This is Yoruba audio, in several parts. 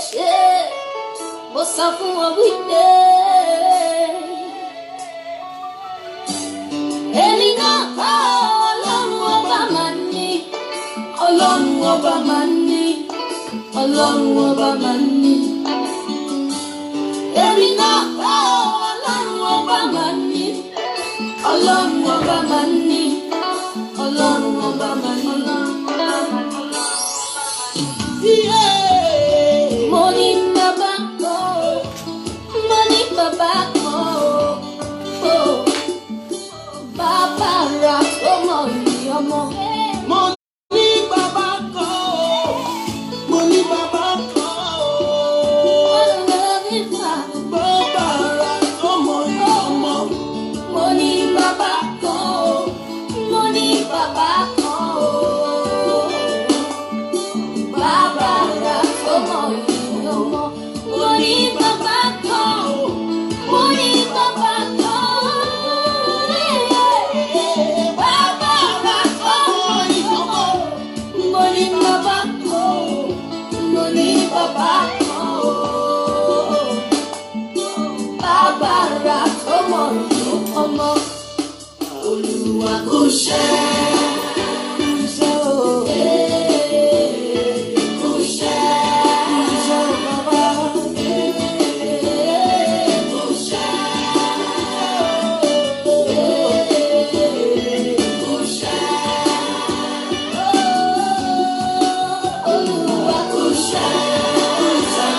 ṣe mo sọ fún wọn wípé èmi náà kọ́ ọlọ́run ọba máa ní ọlọ́run ọba máa ní ọlọ́run ọba máa ní èmi náà kọ́ ọlọ́run ọba máa ní ọlọ́run ọba máa ní ọlọ́run ọba máa ní. Mo ní bàbá kan, mo ní bàbá kan, bàbá ra ọmọ ìyọmọ. Mo ní bàbá kan, mo ní bàbá kan, bàbá ra ọmọ ìyọmọ. Mo ní bàbá kan, mo ní bàbá kan, bàbá ra ọmọ ìyọmọ. Mo ní bàbá kan, mo ní bàbá kan, bàbá ra ọmọ ìyọmọ. Mo ní bàbá kan, mo ní bàbá kan, bàbá ra ọmọ ìyọmọ. Olúwa kò ṣe iṣẹ́ o. Kò ṣe iṣẹ́ o bàbá. Kò ṣe kò ṣe. Olúwa kò ṣe kò ṣe.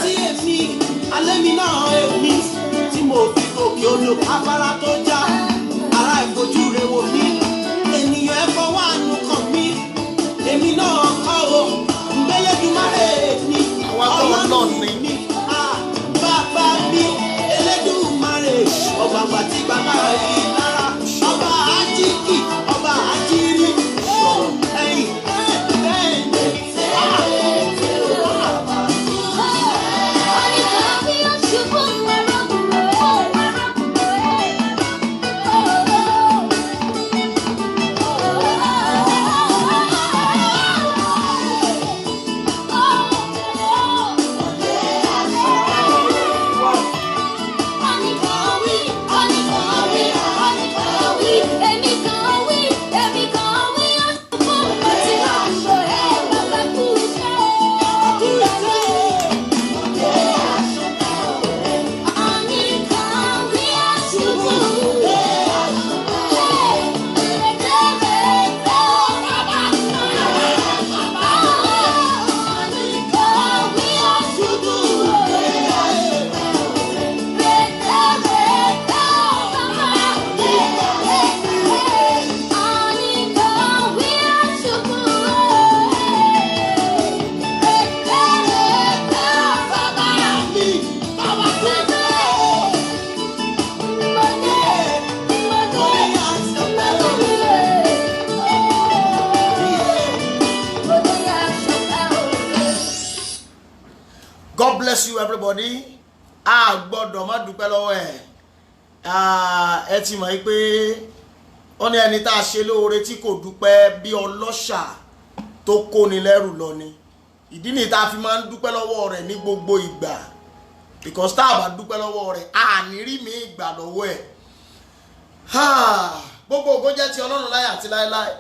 Tí èmi, alẹ́ mi náà èmi, tí mo fi gòkè odò afárá tó já, ara ìfojú rẹ̀ wò mí, ènìyàn ẹ fọwọ́ àánú kàn mí, èmi náà kọ́ o, Elédùmarè mi, Ọlọ́run mi, bàbá mi, Elédùmarè, ọ̀gbàgbà tí bàbá yìí lára, ọba àjíkì, ọba àjírí, ẹ̀yìn. everybody a gbọ́dọ̀ má dúpẹ́ lọ́wọ́ ẹ̀. Ẹ ti mọ̀ pé ó ní ẹni tá a ṣe lóore tí kò dúpẹ́ bí ọlọ́ṣà tó kóni lẹ́rù lọ ni. Ìdí ni tá a fi máa ń dúpẹ́ lọ́wọ́ rẹ̀ ní gbogbo ìgbà, because tá a bá dúpẹ́ lọ́wọ́ rẹ̀ a ní rí mi ìgbà lọ́wọ́ ẹ̀. Gbogbo ògo jẹ́ ti Ọlọ́run láyé àti láéláé.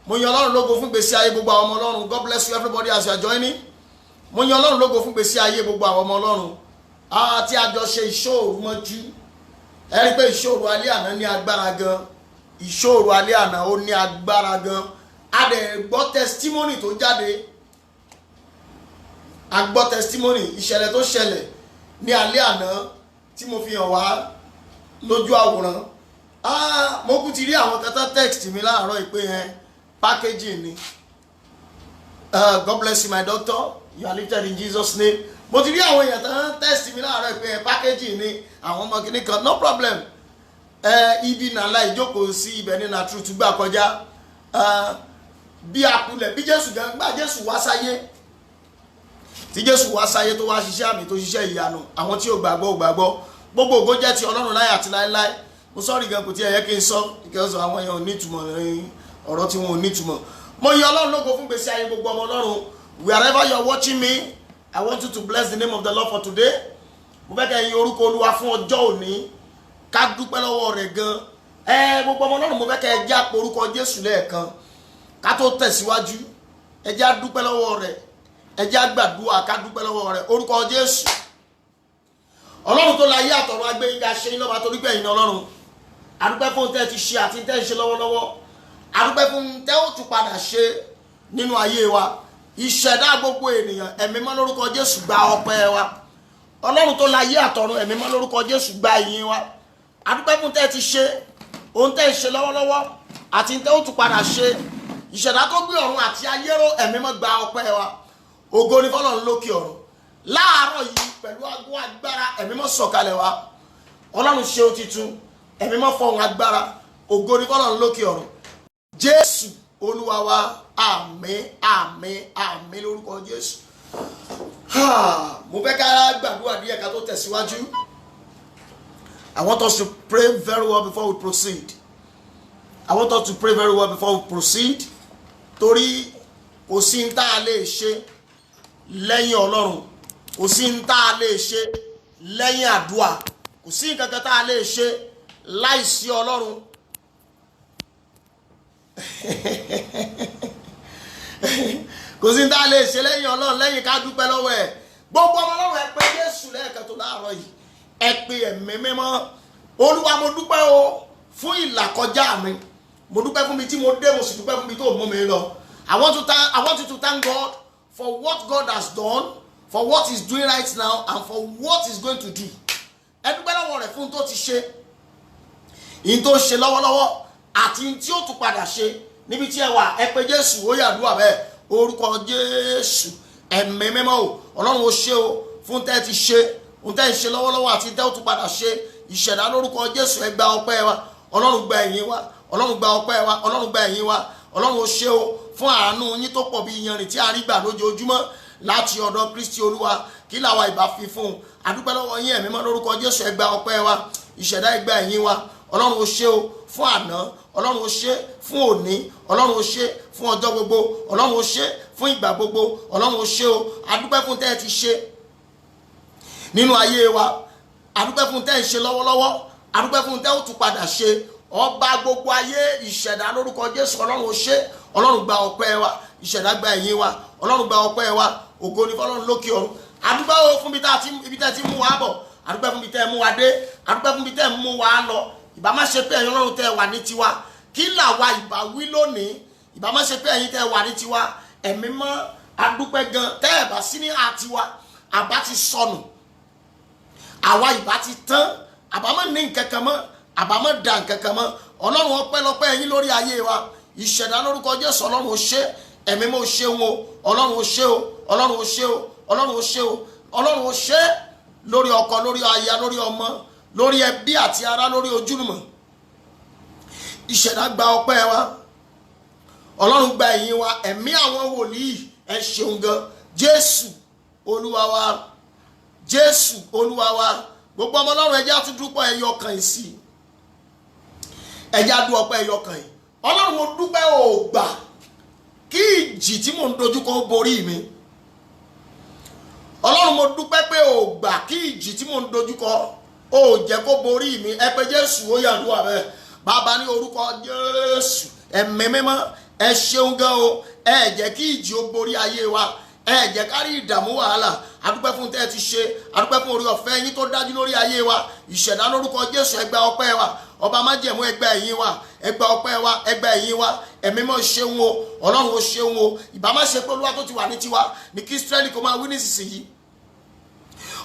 Mo yan Ọlọ́run lógo fún gbèsè ayé gbogbo àwọn ọmọ Ọlọ́run. God bless you everybody as you are joining. Mo yan Ọlọ́run lógo fún gbèsè ayé gbogbo àwọn ọmọ Ọlọ́run. Tí a jọ ṣe ìṣòro mọ́jú. Ẹ rí pé ìṣòro alẹ́ àná ní agbára gan. Ìṣòro alẹ́ àná ó ní agbára gan. A dẹ̀ gbọ́ testimony tó jáde. A gbọ́ testimony ìṣẹ̀lẹ̀ tó ṣẹlẹ̀ ní alẹ́ àná tí mo fi hàn wá lójú àwòrán. Mo kú ti rí àwọn kan tán text mi láàárọ̀ ìpè yẹn packaging ni. God bless you my doctor, you are lifted in Jesus name. Mo ti rí àwọn èèyàn tán text mi láàárọ̀ ìpè yẹn packaging ni àwọn ọmọ kìíní kan, no problem. Ibi nàlá ìjókòó sí ibẹ̀ ní na truth gbà kọjá. Bí akulẹ̀ bí Jésù gan gbà Jésù wá sáyé. Tí Jésù wá sáyé tó wá ṣiṣẹ́ àmì tó ṣiṣẹ́ ìyanu, àwọn tí ò gbàgbọ́ ò gbàgbọ́. Gbogbo ògo jẹ́ ti Ọlọ́run láyé àti láéláé. Mo sọ́ọ̀rì gan kò tí ẹ yẹ kí n sọ because àwọn èèyàn ò ní ìtumọ̀ ọ̀rọ̀ tí wọn ò ní ìtumọ̀. Mo yan Ọlọ́run lógo fún gbèsè ayé gbogbo ọmọ Ọlọ́run. Wherever you are watching me, I want you to bless the name of the Lord for today. Mo fẹ́ kẹ́ yin orúkọ Olúwa fún ọjọ́ òní. Ká dúpẹ́ lọ́wọ́ rẹ̀ gan. Gbogbo ọmọ Ọlọ́run mo fẹ́ kẹ́ ẹ já pé orúkọ Jésù lẹ́ẹ̀kan. Ká tó tẹ̀síwájú, ẹ já dúpẹ́ lọ́wọ́ rẹ̀. Ẹ já gbàdúrà ká dúpẹ́ lọ́wọ́ rẹ̀. Orúkọ Jésù. Ọlọ́run tó láyé àtọ̀run agbẹ́yìnká ṣe yín lọ́ba torí pé ẹ̀yin Ọlọ́run. Adúpẹ́ fún tẹ́ ti ṣe àti tẹ́ ń ṣe lọ́wọ́lọ́wọ́. Adúpẹ́ fún tẹ́ ó tún padà ṣe nínú ayé wa. Ìṣẹ̀dá gbogbo ènìyàn, ẹ̀mí mọ́ lórúkọ Jésù gba ọpẹ́ wa. Ọlọ́run tó láyé àtọ̀run, ẹ̀mí mọ́ lórúkọ Jésù gba ìyìn wa. Adúpẹ́ fún tẹ́ ti ṣe ohun tẹ́ ń ṣe lọ́wọ́lọ́wọ́ àti tẹ́ ó tún padà ṣe. Ìṣẹ̀dá tó gbé ọ̀run àti ayé ró, ẹ̀mí mọ́ gba ọpẹ́ wa. Ògo ni fọ́lọ́run lókè ọ̀run. Láàárọ̀ yìí pẹ̀lú agbó agbára, ẹ̀mí mọ́ sọ̀kalẹ̀ wa. Ọlọ́run ṣe ó titun. Ẹ̀mí mọ́ fọ̀hún agbára, ògo ni fọ́lọ́run lókè ọ̀run. Jésù Olúwa wa, àmín àmín àmín lórúkọ Jésù. Mo fẹ́ ká gbàdúrà díẹ̀ ká tó tẹ̀síwájú. I want us to pray very well before we proceed. I want us to pray very well before we proceed. Torí kò sí ní tá a lè ṣe lẹ́yìn Ọlọ́run. Kò sí ní tá a lè ṣe lẹ́yìn àdúrà. Kò sí nǹkan kan tá a lè ṣe láìsí Ọlọ́run. Kò sí tá a lè ṣe lẹ́yìn Ọlọ́run lẹ́yìn ká dúpẹ́ lọ́wọ́ ẹ̀. Gbogbo ọmọ Ọlọ́run ẹ pé Jésù lẹ́ẹ̀kan tó láàárọ̀ yìí. Ẹ pé ẹ̀mí mímọ́. Olúwa mo dúpẹ́ o fún ìlàkọjá mi. Mo dúpẹ́ fún mi tí mo dé, mo sì dúpẹ́ fún mi tó mú mi lọ. I want you to thank God for what God has done, for what he's doing right now, and for what he's going to do. Ẹ dúpẹ́ lọ́wọ́ rẹ̀ fún tó ti ṣe. Ìyìn tó ṣe lọ́wọ́lọ́wọ́ àti tí ó tún padà ṣe níbi tí ẹ wà. Ẹ pé Jésù ó yàdúrà bẹ́ẹ̀. Orúkọ Jésù, ẹ̀mí mímọ́ o. Ọlọ́run ó ṣe o fún tẹ́ ti ṣe, ohun tẹ́ ń ṣe lọ́wọ́lọ́wọ́ àti tẹ́ ó tún padà ṣe. Ìṣẹ̀dá lórúkọ Jésù, ẹ gba ọpẹ́ wa. Ọlọ́run gba ìyìn wa. Ọlọ́run gba ọpẹ́ wa. Ọlọ́run gba ìyìn wa. Ọlọ́run ó ṣe o fún àánú yín tó pọ̀ bí iyanrìn tí a rí gbà lójoojúmọ́ láti ọ̀dọ̀ Kristi Olúwa. Kí làwa ìbá fi fún un? Àdúpẹ́ lọ́wọ́ yín ẹ̀mí mímọ́ lórúkọ Jésù, ẹ gba ọpẹ́ wa. Ìṣẹ̀dá ẹ gba ìyìn wa. Ọlọ́run ó ṣe o fún àná. Ọlọ́run ó ṣe fún òní. Ọlọ́run ó ṣe fún ọjọ́ gbogbo. Ọlọ́run ó ṣe fún ìgbà gbogbo. Ọlọ́run ó ṣe o. Àdúpẹ́ fún tẹ́ ẹ ti ṣe nínú ayé wa. Àdúpẹ́ fún tẹ́ ẹ ń ṣe lọ́wọ́lọ́wọ́. Àdúpẹ́ fún tẹ́ ó tún padà ṣe. Ọba gbogbo ayé, ìṣẹ̀dá lórúkọ Jésù, Ọlọ́run ó ṣe. Ọlọ́run gba ọpẹ́ wa. Ìṣẹ̀dá gba ìyìn wa. Ọlọ́run gba ọpẹ́ wa. Ògo ni fọ́lọ́run lókè ọ̀run. Àdúpẹ́ o fún ibi tẹ́ ti mú wa bọ̀. Àdúpẹ́ fún ibi tẹ́ mú wa dé. Àdúpẹ́ fún ibi tẹ́ mú wa lọ. Ìbá má ṣe pé ẹ̀yin Ọlọ́run tẹ́ wà ní tiwa. Kí làwa ìbá wí lónìí? Ìbá má ṣe pé ẹ̀yin tẹ́ wà ní tiwa. Ẹ̀mí mọ́ adúpẹ́ gan. Tẹ́ ẹ̀ bá sí ní àtiwa, àbá ti sọnù. Àwa ìbá ti tán. Àbá má ní nǹkan kan mọ́. Àbá má da nǹkan kan mọ́. Ọlọ́run ọpẹ́lọpẹ́ ẹ̀yin lórí ayé wa. Ìṣẹ̀dá lórúkọ Jésù, Ọlọ́run ó ṣe. Ẹ̀mí mọ́ ó ṣe wọn o. Ọlọ́run ó ṣe o. Ọlọ́run ó ṣe o. Ọlọ́run ó ṣe o. Ọlọ́run ó ṣe lórí ọkọ, lórí aya, lórí ọmọ, lórí ẹbí àti ará, lórí ojúlùmọ̀. Ìṣẹ̀dá gba ọpẹ́ wa. Ọlọ́run gba ìyìn wa. Ẹ̀mí àwọn wòlíì ẹ ṣeun gan. Jésù Olúwa wa, Jésù Olúwa wa. Gbogbo ọmọ Ọlọ́run ẹ jẹ́ á tún dúpẹ́ ẹyọ kan yìí sí. Ẹ jẹ́ á dú ọpẹ́ ẹyọ kan yìí. Ọlọ́run mo dúpẹ́ ò gbà kí ìjì tí mò ń dojúkọ ó borí mi. Ọlọ́run mo dúpẹ́ pé ò gbà kí ìjì tí mò ń dojúkọ ó jẹ́ kó borí mi. Ẹ pé Jésù ó yàdúrà bẹ́ẹ̀. Bàbá ní orúkọ Jésù ẹ̀mí mímọ́ ẹ ṣeun gan o. Ẹ jẹ́ kí ìjì ó borí ayé wa. Ẹ jẹ́ ká rí ìdààmú wàhálà. Adúpẹ́ fún tẹ́ ẹ ti ṣe. Adúpẹ́ fún orí ọ̀fẹ́ yín tó dájú lórí ayé wa. Ìṣẹ̀dá lórúkọ Jésù ẹ gba ọpẹ́ wa. Ọba májẹ̀mú ẹ gba ẹ̀yìn wa. Ẹ gba ọpẹ́ wa, ẹ gba ẹ̀yìn wa. Ẹ̀mí mọ́ ṣeun o. Ọlọ́run ó ṣeun o. Ìbá má ṣe pé Olúwa tó ti wà ní tiwa ní kí Ísírẹ́lì kó máa wí nísinsìnyí.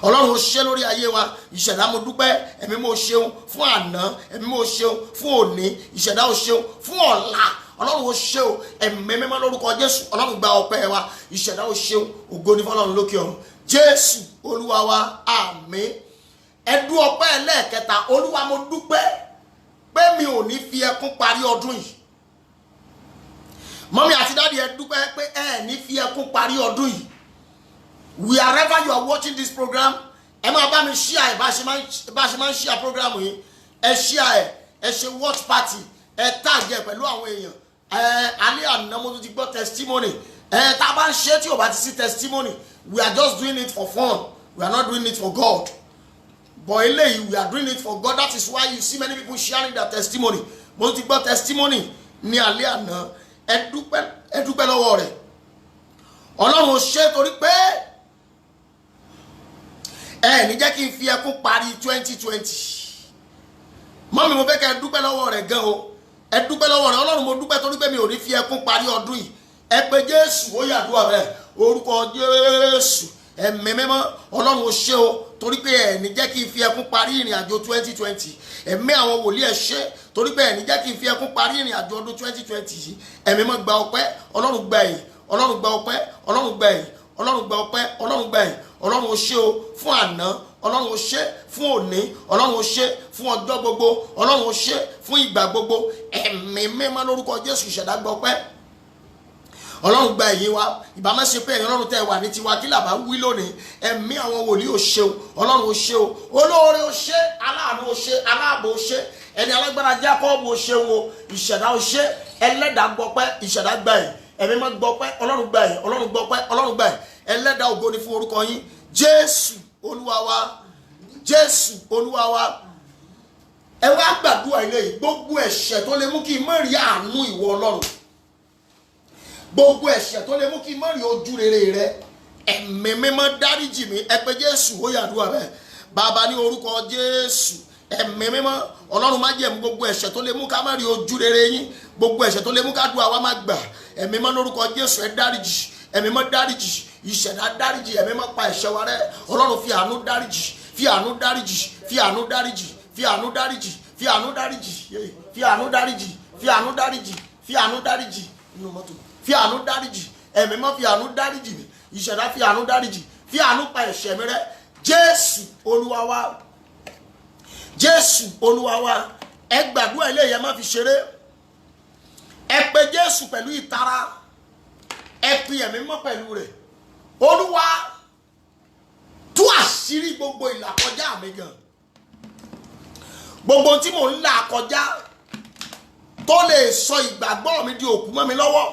Ọlọ́run ó ṣe lórí ayé wa. Ìṣẹ̀dá mo dúpẹ́. Ẹ̀mí mo ṣeun fún àná. Ẹ̀mí mo ṣeun fún òní. Ìṣẹ̀dá ó ṣeun fún ọ̀la. Ọlọ́run ó ṣe o. Ẹ̀mí mímọ́ lórúkọ Jésù. Ọlọ́run gba ọpẹ́ wa. Ìṣẹ̀dá ó ṣeun. Ògo ni fọ́lọ́run lókè ọ̀run. Jésù Olúwa wa. Àmín. Ẹ̀dú ọpẹ́ ẹlẹ́ẹ̀kẹta. Olúwa mo dúpẹ́ pé mi ò ní fi ẹkún parí ọdún yìí. Mọ́mí àti dáàdì ẹ dúpẹ́ pé ẹ ní fi ẹkún parí ọdún yìí. Wherever you are watching this program, ẹ máa bá mi share bá ṣe máa ń share program yìí. Ẹ share ẹ ṣe watch party, ẹ tag ẹ pẹ̀lú àwọn èèyàn. Alẹ́ àná mo tún ti gbọ́ testimony. Tá a bá ń ṣe tí o bá ti sí testimony, we are just doing it for fun. We are not doing it for God. But eléyìí we are doing it for God. That is why you see many people sharing their testimony. Mo ti gbọ́ testimony ní alẹ́ àná. Ẹ dúpẹ́ lọ́wọ́ rẹ̀. Ọlọ́run ó ṣe torí pé ẹ ní jẹ́ kí n fi ẹkún parí 2020. Mọ́mí mo fẹ́ kẹ́ ẹ dúpẹ́ lọ́wọ́ rẹ̀ gan o. Ẹ dúpẹ́ lọ́wọ́ rẹ̀. Ọlọ́run mo dúpẹ́ torí pé mi ò ní fi ẹkún parí ọdún yìí. Ẹ pé Jésù ó yàdúrà rẹ̀. Orúkọ Jésù ẹ̀mí mímọ́ Ọlọ́run ó ṣe o torí pé ẹ ní jẹ́ kí n fi ẹkún parí ìrìn àjò 2020. Ẹ̀mí àwọn wòlíì ẹ ṣe torí pé ẹ ní jẹ́ kí n fi ẹkún parí ìrìn àjò ọdún 2020 yìí. Ẹ̀mí mọ́ gba ọpẹ́. Ọlọ́run gba ẹ̀yìn. Ọlọ́run gba ọpẹ́. Ọlọ́run gba ẹ̀yìn. Ọlọ́run gba ọpẹ́. Ọlọ́run gba ẹ̀yìn. Ọlọ́run ó ṣe o fún àná. Ọlọ́run ó ṣe fún òní. Ọlọ́run ó ṣe fún ọjọ́ gbogbo. Ọlọ́run ó ṣe fún ìgbà gbogbo. Ẹ̀mí mímọ́ lórúkọ Jésù ìṣẹ̀dá gba ọpẹ́. Ọlọ́run gba ẹ̀yìn wa. Ìbá má ṣe pé ẹ̀yin Ọlọ́run tẹ́ wà ní tiwa kí làbá wí lónìí. Ẹ̀mí àwọn wòlíì ó ṣe o. Ọlọ́run ó ṣe o. Olóore ó ṣe. Aláàánú ó ṣe. Aláàbò ó ṣe. Ẹni alágbára Jákọ́bù ó ṣe o. Ìṣẹ̀dá ó ṣe. Ẹlẹ́dàá gbọpẹ́. Ìṣẹ̀dá gba ẹ̀yìn. Ẹ̀mí mọ́ gbọpẹ́. Ọlọ́run gba ẹ̀yìn. Ọlọ́run gbọpẹ́. Ọlọ́run gba ẹ̀yìn. Ẹlẹ́dàá ògo ni fún orúkọ yín. Jésù Olúwa wa. Jésù Olúwa wa. Ẹ wá gbàdúrà eléyìí. Gbogbo ẹ̀ṣẹ̀ tó lè mú kí n má rí àánú ìwọ Ọlọ́run. Gbogbo ẹ̀ṣẹ̀ tó lè mú kí n má rí ojú rere rẹ. Ẹ̀mí mímọ́ dáríjì mi. Ẹ pé Jésù ó yàdúrà bẹ́ẹ̀. Bàbá ní orúkọ Jésù. Ẹ̀mí mímọ́ Ọlọ́run má jẹ̀mú gbogbo ẹ̀ṣẹ̀ tó lè mú ká má rí ojú rere yín. Gbogbo ẹ̀ṣẹ̀ tó lè mú ká dùn àwa má gbà. Ẹ̀mí mímọ́ lórúkọ Jésù ẹ dáríjì. Ẹ̀mí mímọ́ dáríjì. Ìṣẹ̀dá dáríjì. Ẹ̀mí mímọ́ pa ẹ̀ṣẹ̀ wa rẹ́. Ọlọ́run fi àánú dáríjì. Fi àánú dáríjì. Fi àánú dáríjì. Fi àánú dáríjì. Fi àánú dáríjì. Fi àánú dáríjì. Fi àánú dáríjì. Fi àánú dáríjì. Inú mọ́tò. Fi àánú dáríjì. Ẹ̀mí mímọ́ fi àánú dáríjì mi. Ìṣẹ̀dá fi àánú dáríjì. Fi àánú pa ẹ̀ṣẹ̀ mi rẹ́. Jésù Olúwa wa. Jésù Olúwa wa. Ẹ gbàdúrà eléyìí ẹ má fi ṣeré. Ẹ pé Jésù pẹ̀lú ìtara. Ẹ pe ẹ̀mí mímọ́ pẹ̀lú rẹ̀. Olúwa tú àṣírí gbogbo ìlàkọjá mi gan. Gbogbo tí mò ń là kọjá tó lè sọ ìgbàgbọ́ mi di òkú mọ́ mi lọ́wọ́.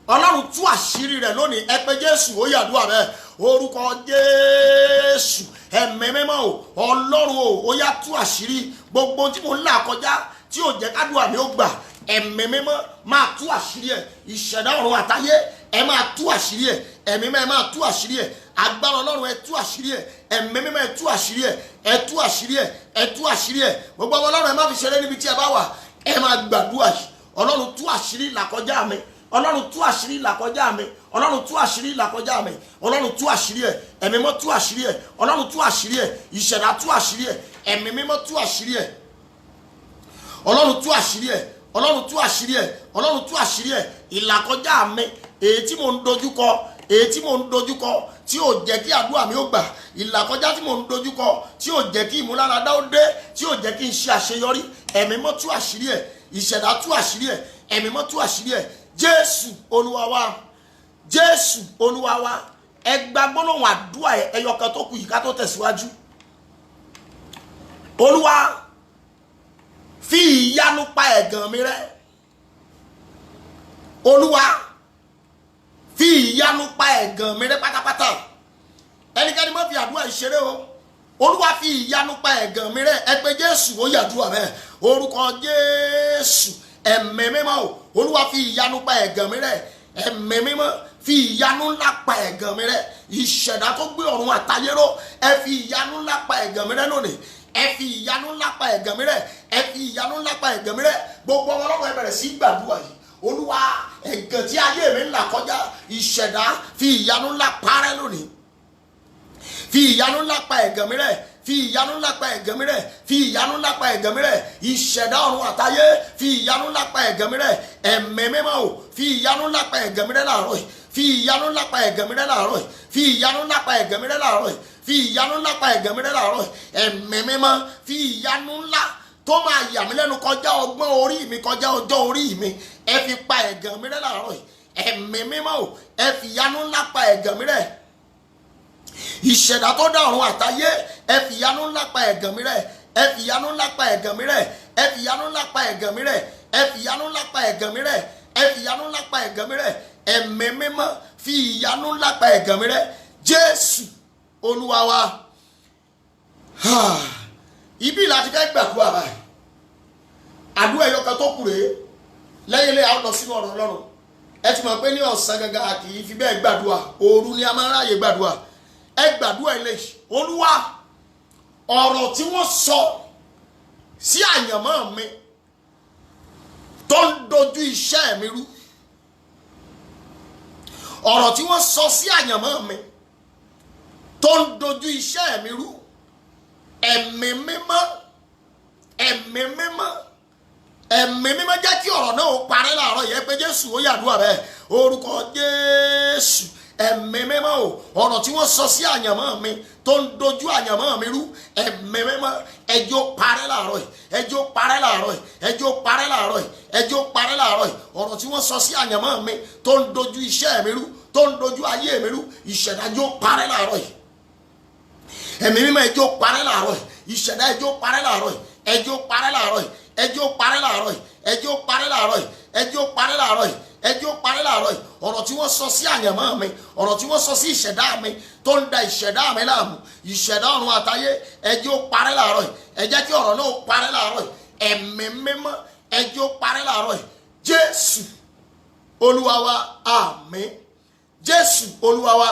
Ọlọ́run tú àṣírí rẹ̀ lónìí. Ẹ pé Jésù ó yàdúrà bẹ́ẹ̀. Orúkọ Jésù ẹ̀mí mímọ́ o. Ọlọ́run o ó yá tú àṣírí gbogbo tí mò ń là kọjá tí ò jẹ́ kádùá mi ó gbà. Ẹ̀mí mímọ́ máa tú àṣírí ẹ̀. Ìṣẹ̀dá ọ̀run àtayé ẹ máa tú àṣírí ẹ̀. Ẹ̀mí mímọ́ ẹ máa tú àṣírí ẹ̀. Agbára Ọlọ́run ẹ tú àṣírí ẹ̀. Ẹ̀mí mímọ́ ẹ tú àṣírí ẹ̀. Ẹ tú àṣírí ẹ̀. Ẹ tú àṣírí ẹ̀. Gbogbo ọmọ Ọlọ́run ẹ má fi ṣeré níbi tí ẹ bá wà. Ẹ máa gbàdúrà yìí. Ọlọ́run tú àṣírí ìlàkọjá mi. Ọlọ́run tú àṣírí ìlàkọjá mi. Ọlọ́run tú àṣírí ìlàkọjá mi. Ọlọ́run tú àṣírí ẹ̀. Ẹ̀mí mímọ́ tú àṣírí ẹ̀. Ọlọ́run tú àṣírí ẹ̀. Ìṣẹ̀dá tú àṣírí ẹ̀. Ẹ̀mí mímọ́ tú àṣírí ẹ̀. Ọlọ́run tú àṣírí ẹ̀. Ọlọ́run tú àṣírí ẹ̀. Ọlọ́run tú àṣírí ẹ̀. Ìlàkọjá mi èyí tí mò ń dojúkọ. Èyí tí mò ń dojúkọ tí ò jẹ́ kí àdúrà mi ó gbà. Ìlàkọjá tí mò ń dojúkọ tí ò jẹ́ kí ìmúláradá ó dé. Tí ò jẹ́ kí n ṣe àṣeyọrí. Ẹ̀mí mímọ́ tú àṣírí ẹ̀. Ìṣẹ̀dá tú àṣírí ẹ̀. Ẹ̀mí mímọ́ tú àṣírí ẹ̀. Jésù Olúwa wa. Jésù Olúwa wa. ẹ gba gbólóhùn àdúrà ẹyọ kan tó kù yìí ká tó tẹ̀síwájú. Olúwa fi ìyanu pa ẹ̀gàn mi rẹ́. Olúwa fi ìyanu pa ẹ̀gàn mi rẹ́ pátápátá. Ẹnikẹ́ni má fi àdúrà ìṣeré o. Olúwa fi ìyanu pa ẹ̀gàn mi rẹ́. Ẹ pé Jésù ó yàdúrà bẹ́ẹ̀. Orúkọ Jésù, ẹ̀mí mímọ́ o. Olúwa fi ìyanu pa ẹ̀gàn mi rẹ́. Ẹ̀mí mímọ́ fi ìyanu ńlá pa ẹ̀gàn mi rẹ́. Ìṣẹ̀dá tó gbé ọ̀run àtayé ró, ẹ fi ìyanu ńlá pa ẹ̀gàn mi rẹ́ lónìí. Ẹ fi ìyanu ńlá pa ẹ̀gàn mi rẹ́. Ẹ fi ìyanu ńlá pa ẹ̀gàn mi rẹ́. Gbogbo ọmọ Ọlọ́run ẹ bẹ̀rẹ̀ sí gbàdúrà yìí. Olúwa, ẹ̀gàn tí ayé mi ń là kọjá, ìṣẹ̀dá fi ìyanu ńlá parẹ́ lónìí. Fi ìyanu ńlá pa ẹ̀gàn mi rẹ́. Fi ìyanu ńlá pa ẹ̀gàn mi rẹ́. Fi ìyanu ńlá pa ẹ̀gàn mi rẹ́. Ìṣẹ̀dá ọ̀run àtayé, fi ìyanu ńlá pa ẹ̀gàn mi rẹ́. Ẹ̀mí mímọ́ o, fi ìyanu ńlá pa ẹ̀gàn mi rẹ́ láàárọ̀ yìí. Fi ìyanu ńlá pa ẹ̀gàn mi rẹ́ láàárọ̀ yìí. Fi ìyanu ńlá pa ẹ̀gàn mi rẹ́ láàárọ̀ yìí. Fi ìyanu ńlá pa ẹ̀gàn mi rẹ́ láàárọ̀ yìí. Ẹ̀mí mímọ́, fi ìyanu ńlá tó máa yà mí lẹ́nu kọjá ọgbọ́n orí mi, kọjá ọjọ́ orí mi, ẹ fi pa ẹ̀gàn mi rẹ́ láàárọ̀ yìí. Ẹ̀mí mímọ́ o, ẹ fi ìyanu ńlá pa ẹ̀gàn mi rẹ́. Ìṣẹ̀dá tó dá ọ̀run àtayé, ẹ fi ìyanu ńlá pa ẹ̀gàn mi rẹ́. Ẹ fi ìyanu ńlá pa ẹ̀gàn mi rẹ́. Ẹ fi ìyanu ńlá pa ẹ̀gàn mi rẹ́. Ẹ fi ìyanu ńlá pa ẹ̀gàn mi rẹ́. Ẹ fi ìyanu ńlá pa ẹ̀gàn mi rẹ́. Ẹ̀mí mímọ́, fi ìyanu ńlá pa ẹ̀gàn mi rẹ́. Jésù Olúwa wa. Ibi láti fẹ́ gbàdúrà báyìí. Àdúrà ẹyọ kan tó kù rèé. Lẹ́yìn ilé àwọn lọ sínú ọ̀rọ̀ Ọlọ́run. Ẹ ti mọ̀ pé ní ọ̀sán gangan kì í fi bẹ́ẹ̀ gbàdúrà. Òru ni a máa ń ráyè gbàdúrà. Ẹ gbàdúrà ilé. Olúwa, ọ̀rọ̀ tí wọ́n sọ sí àyànmọ́ mi tó ń dojú iṣẹ́ mi rú. Ọ̀rọ̀ tí wọ́n sọ sí àyànmọ́ mi tó ń dojú iṣẹ́ mi rú. Ẹ̀mí mímọ́, ẹ̀mí mímọ́, ẹ̀mí mímọ́ jẹ́ kí ọ̀rọ̀ náà ó parẹ́ láàárọ̀ yẹn pé Jésù ó yàdúrà bẹ́ẹ̀. Orúkọ Jésù, ẹ̀mí mímọ́ o, ọ̀rọ̀ tí wọ́n sọ sí àyànmọ́ mi tó ń dojú àyànmọ́ mi rú. Ẹ̀mí mímọ́, ẹjọ́ parẹ́ láàárọ̀ yìí, ẹjọ́ parẹ́ láàárọ̀ yìí, ẹjọ́ parẹ́ láàárọ̀ yìí, ẹjọ́ parẹ́ láàárọ̀ yìí. Ọ̀rọ̀ tí wọ́n sọ sí àyànmọ́ mi tó ń dojú iṣẹ́ mi rú, tó ń dojú ayé mi rú, ìṣẹ̀dá ẹjọ́ parẹ́ láàárọ̀ yìí. Ẹ̀mí mímọ́, ẹjọ́ parẹ́ láàárọ̀ yìí, ìṣẹ̀dá ẹjọ́ parẹ́ láàárọ̀ yìí, ẹjọ́ parẹ́ láàárọ̀ yìí, ẹjọ́ parẹ́ láàárọ̀ yìí, ẹjọ́ parẹ́ láàárọ̀ yìí, ẹjọ́ parẹ́ láàárọ̀ yìí, ẹjọ́ parẹ́ láàárọ̀ yìí. Ọ̀rọ̀ tí wọ́n sọ sí àyànmọ́ mi, ọ̀rọ̀ tí wọ́n sọ sí ìṣẹ̀dá mi tó ń da ìṣẹ̀dá mi láàmú, ìṣẹ̀dá ọ̀run àtayé, ẹjọ́ parẹ́ láàárọ̀ yìí. Ẹ jẹ́ kí ọ̀rọ̀ náà parẹ́ láàárọ̀ yìí. Ẹ̀mí mímọ́, ẹjọ́ parẹ́ láàárọ̀ yìí. Jésù Olúwa wa, àmín. Jésù Olúwa wa.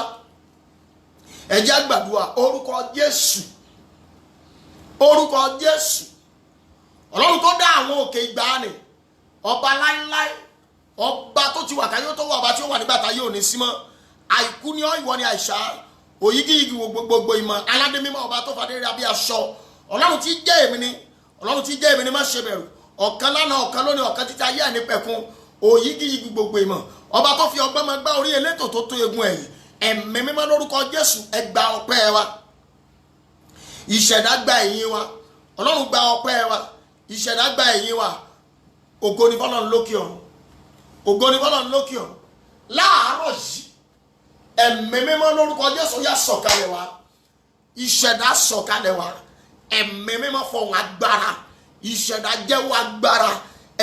Ẹ jẹ́ á gbàdúrà. Orúkọ Jésù, orúkọ Jésù. Ọlọ́run tó dá àwọn òkè ìgbàanì, ọba láíláí, ọba tó ti wà káyọ̀ tó wà, ọba tí ó wà nígbà táyé ò ní sí mọ́. Àìkú ni ọ́, ìwọ ni àìsà, òyígíyigì gbogbo ìmọ̀, aládé mímọ́, ọba tó fadé rẹ̀ bí aṣọ. Ọlọ́run tí jẹ́ èmi ni, Ọlọ́run tí jẹ́ èmi ni, má ṣe bẹ̀rù. Ọ̀kan lánàá, ọ̀kan lónìí, ọ̀kan títí ayé àní pẹ̀kun, òyígíyigì gbogbo ìmọ̀, ọba tó fi ọgbọ́n máa gbá orí elétò tó tó egun ẹ̀yìn. Ẹ̀mí mímọ́ lórúkọ Jésù, ẹ gba ọpẹ́ wa. Ìṣẹ̀dá gba ẹ̀yìn wa. Ọlọ́run gba ọpẹ́ wa. Ìṣẹ̀dá gba ẹ̀yìn wa. Ògo ni fọ́lọ́run lókè ọ̀run. Ògo ni fọ́lọ́run lókè ọ̀run. Láàárọ̀ yìí, ẹ̀mí mímọ́ lórúkọ Jésù yá sọ̀kalẹ̀ wá. Ìṣẹ̀dá sọ̀kalẹ̀ wá. Ẹ̀mí mímọ́ fọ̀hún agbára. Ìṣẹ̀dá jẹ́wọ́ agbára.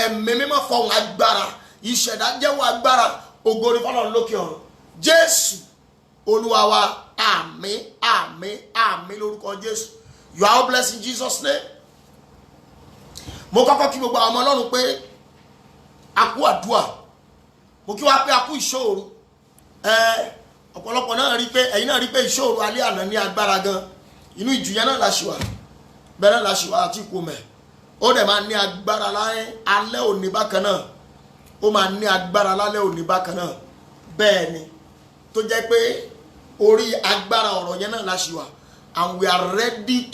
Ẹ̀mí mímọ́ fọ̀hún agbára. Ìṣẹ̀dá jẹ́wọ́ agbára. Ògo ni fọ́lọ́run lókè ọ̀run. Jésù Olúwa wa, àmín, àmín, àmín lórúkọ Jésù. You are all blessed in Jesus' name. Mo kọ́kọ́ kí gbogbo àwọn ọmọ Ọlọ́run pé a kú àdúà. Mo kí wá pé a kú ìṣòro. Ọ̀pọ̀lọpọ̀ náà rí pé ẹ̀yin náà rí pé ìṣòro alẹ́ àná ní agbára gan. Inú ìjù yẹn náà la ṣì wà. Bẹ́ẹ̀ la ṣì wà àti ikú mẹ́. Ó dẹ̀ máa ní agbára alẹ́ òní bákan náà. Ó máa ní agbára lálẹ́ òní bákan náà. Bẹ́ẹ̀ ni. Tó jẹ́ pé orí agbára ọ̀rọ̀ yẹn náà la ṣì wà. And we are ready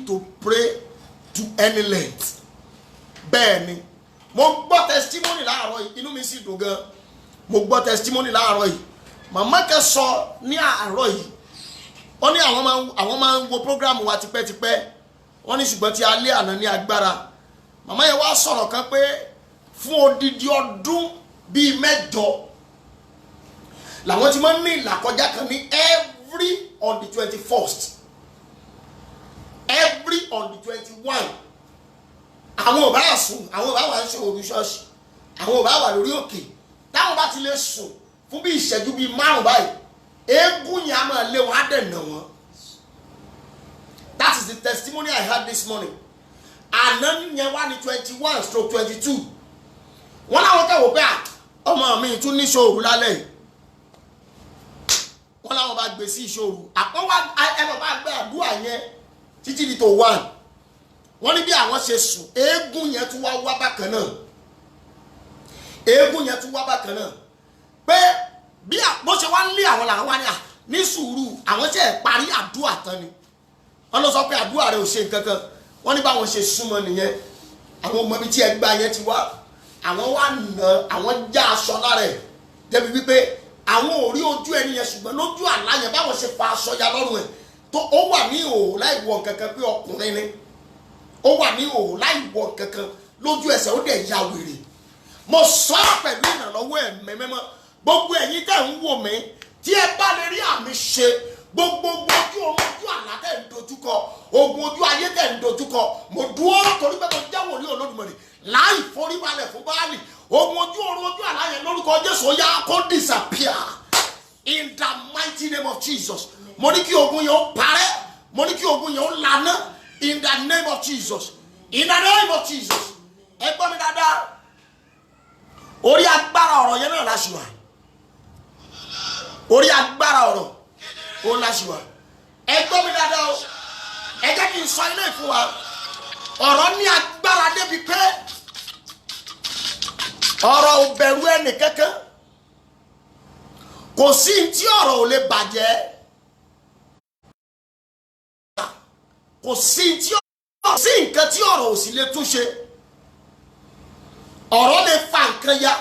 to pray to any length. Bẹ́ẹ̀ ni. Mo gbọ́ testimony láàárọ̀ yìí, inú mi sì dùn gan. Mo gbọ́ testimony láàárọ̀ yìí. Màmá kan sọ ní àárọ̀ yìí. Wọ́n ní àwọn máa ń wo program wa tipẹ́tipẹ́. Wọ́n ní ṣùgbọ́n tí alẹ́ àná ní agbára. Màmá yẹn wá sọ̀rọ̀ kan pé fún odidi ọdún bíi 8 làwọn ti máa ń ní ìlàkọjá kan ní every on the 21st, every on the 21. àwọn ò bá sùn, àwọn ò bá wà ń ṣe òru ṣọ́ọ̀ṣì, àwọn ò bá wà lórí òkè, táwọn bá ti lè sùn fún bí ìṣẹ́jú bíi 5 báyìí, eégún yẹn á máa lé wọn, á dẹ̀nà wọn. That is the testimony I had this morning. Àná yẹn wá ní 21/22. wọ́n láwọn kẹ́wò pé ọmọ mi tún ní ṣòru lálẹ́ yìí. wọ́n láwọn bá gbé sí ìṣòru. àpọ́nwá ẹ̀rọ bá gbé àdúrà yẹn títí di tó 1. wọ́n ní bí àwọn ṣe sùn, eégún yẹn tún wá bákan náà. eégún yẹn tún wá bákan náà. pé bí bó ṣe wá ń lé àwọn làwọn wá ní sùúrù, àwọn ṣe parí àdúrà tán ni. wọ́n lọ sọ pé àdúrà rẹ̀ ò ṣe nǹkan kan. wọ́n ní báwọn ṣe súnmọ́ nìyẹn. àwọn ọmọ mi tí ẹgbẹ́ yẹn ti wá, àwọn wá nà, àwọn já aṣọ lára ẹ̀ débi wípé àwọn ò rí ojú ẹni yẹn, ṣùgbọ́n lójú àlá yẹn báwọn ṣe fa aṣọ ya lọ́rùn ẹ̀ tó ó wà ní ìhòòhò láì wọ kankan pé ọkùnrin ni, ó wà ní ìhòòhò láì wọ kankan, lójú ẹsẹ̀ ó dẹ̀ ya wèrè. mo sọ pẹ̀lú ìrànlọ́wọ́ ẹ̀mí mímọ́, gbogbo ẹ̀yin tẹ̀ ń wò mí tí ẹ bá lè rí àmì ṣe, gbogbo ojú àlá tẹ̀ ń dojúkọ, ogun ojú ayé tẹ̀ ń dojúkọ, mo dúró torí pé mo jẹ́ wòlíì Olódùmarè láì foríbalẹ̀ fún Báálì. ogun ojú àlá yẹn lórúkọ Jésù ó yá kó disappear in the mighty name of Jesus. mo ní kí ogun yẹn ó parẹ́, mo ní kí ogun yẹn ó lànà in the name of Jesus, in the name of Jesus. ẹ gbọ́ mi dáadáa, orí agbára ọ̀rọ̀ yẹn náà láṣìwà, orí agbára ọ̀rọ̀ ó láṣìwà. ẹ gbọ́ mi dáadáa o, ẹ jẹ́ kí n sọ ilé ìfún wa. ọ̀rọ̀ ní agbára débi pé ọ̀rọ̀ ò bẹ̀rù ẹnì kankan. kò sí tí ọ̀rọ̀ ò lè bàjẹ́, kò sí nǹkan tí ọ̀rọ̀ ò sì lè túnṣe. ọ̀rọ̀ lè fa nǹkan ya,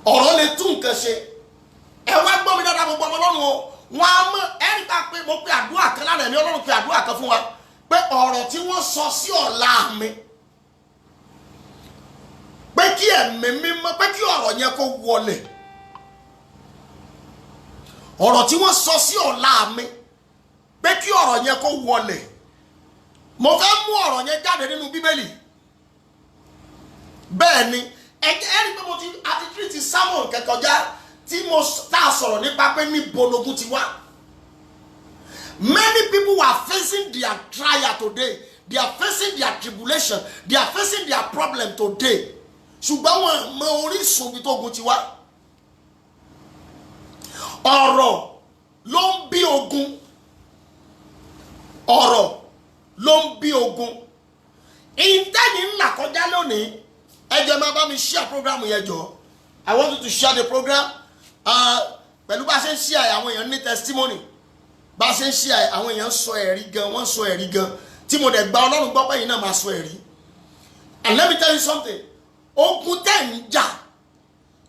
ọ̀rọ̀ lè tún nǹkan ṣe. ẹ wá gbọ́ mi dáadáa gbogbo ọmọ Ọlọ́run o, wọn á mọ ẹ̀rí ta pé mo pe àdúrà kan lánàá, ẹ̀mí Ọlọ́run pe àdúrà kan fún wa pé ọ̀rọ̀ tí wọ́n sọ sí ọ̀la mi, pé kí ẹ̀mí mímọ́, pé kí ọ̀rọ̀ yẹn kó wọlé. ọ̀rọ̀ tí wọ́n sọ sí ọ̀la mi, pé kí ọ̀rọ̀ yẹn kó wọlé. mo fẹ́ mú ọ̀rọ̀ yẹn jáde nínú Bíbélì. bẹ́ẹ̀ ni ẹ̀rí pé mo ti àti tírìtì Samuel kẹkọjá tí mo tá sọ̀rọ̀ nípa pé níbo lógun ti wá. Many people are facing their trial today. They are facing their tribulation. They are facing their problem today. ṣùgbọ́n wọn mọ orísun ibi tó ogun ti wá. ọ̀rọ̀ ló ń bí ogun. ọ̀rọ̀ ló ń bí ogun. ìtẹ́yìn ńlá kọjá lónìí, ẹ jọ̀ọ́ máa bá mi share program yẹn jọ̀ọ́. I want you to share the program. Pẹ̀lú bá a ṣe ń share àwọn èèyàn ní testimony, bá a ṣe ń share àwọn èèyàn sọ ẹ̀rí gan, wọ́n sọ ẹ̀rí gan, tí mo dẹ̀ gba Ọlọ́run gbọ́ pé yìí náà máa sọ ẹ̀rí. And let me tell you something, ogun tẹ́ ń jà,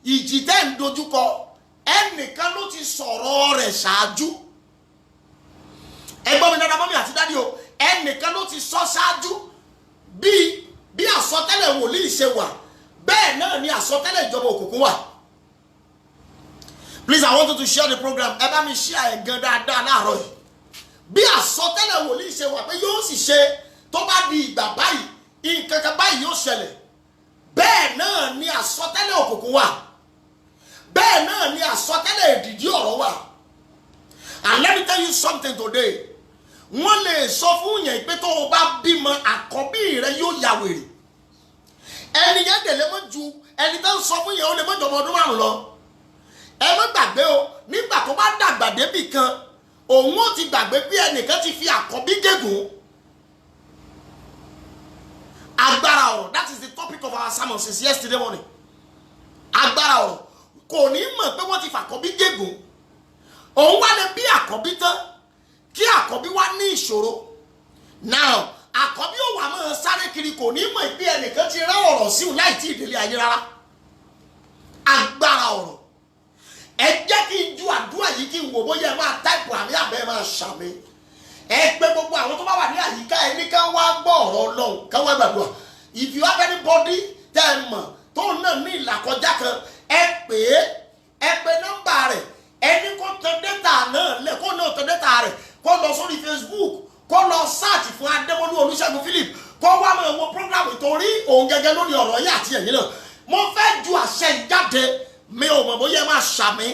ìjì tẹ́ ń dojúkọ, ẹnìkan ló ti sọ̀rọ̀ rẹ̀ ṣáájú. ẹ gbọ́ mi dáadáa mọ́mí àti dádì o, ẹnìkan ló ti sọ ṣáájú. bí àsọtẹ́lẹ̀ wòlíì ṣe wà, bẹ́ẹ̀ náà ni àsọtẹ́lẹ̀ ìjọba òkùnkùn wà. Please, I want you to share the program. ẹ bá mi share ẹ̀ gan dáadáa láàárọ̀ yìí. bí àsọtẹ́lẹ̀ wòlíì ṣe wà pé yóò sì ṣe tó bá di ìgbà báyìí, nǹkan kan báyìí yóò ṣẹlẹ̀, bẹ́ẹ̀ náà ni àsọtẹ́lẹ̀ òkùnkùn wà, bẹ́ẹ̀ náà ni àsọtẹ́lẹ̀ èdìdí ọ̀rọ̀ wà. And let me tell you something today, wọ́n lè sọ fún yẹn pé tó o bá bímọ àkọ́bí rẹ yóò ya wèrè. ẹni yẹn dẹ̀ lè mọ́ ju ẹni tó ń sọ fún yẹn ó lè mọ́ jọmọ ọdún 5 lọ. ẹ má gbàgbé o, nígbà tó bá dàgbà débì kan, òun ó ti gbàgbé bí ẹnìkan ti fi àkọ́bí gégùn. agbára ọ̀rọ̀, that is the topic of our sermon since yesterday morning. agbára ọ̀rọ̀, kò ní mọ̀ pé wọ́n ti fàkọ́bí gégùn. òun wá lè bí àkọ́bí tán kí àkọ́bí wá ní ìṣòro. now àkọ́bí ò wá máa sáré kiri, kò ní mọ̀ pé ẹnìkan ti rán ọ̀rọ̀ sí òun láì tí ìdílé ayé rárá. agbára ọ̀rọ̀, ẹ jẹ́ kí n ju àdúrà yìí kí n wò bóyá ẹ máa táìpù àmì àbẹ́ máa ṣàmì. ẹ pé gbogbo àwọn tó bá wà ní àyíká ẹ ní ká wá gbọ́ ọ̀rọ̀ Ọlọ́run, ká wá gbàdúrà. if you have anybody tẹ́ ẹ mọ̀ tó náà ní ìlàkọjá kan, ẹ pè é ẹ pe nọ́mbà rẹ̀ ẹni kó tan data náà lẹ̀ kó náà tan data rẹ̀ kó lọ sórí Facebook kó lọ search fún Adémọ́lú Olúṣẹ́gun Philip kó wá máa wo program torí òun gẹ́gẹ́ lórí ọ̀rọ̀ yìí àti ẹ̀yìn náà mo fẹ́ ju àṣẹ ìjáde mi ò mọ̀ bóyá máa ṣàmì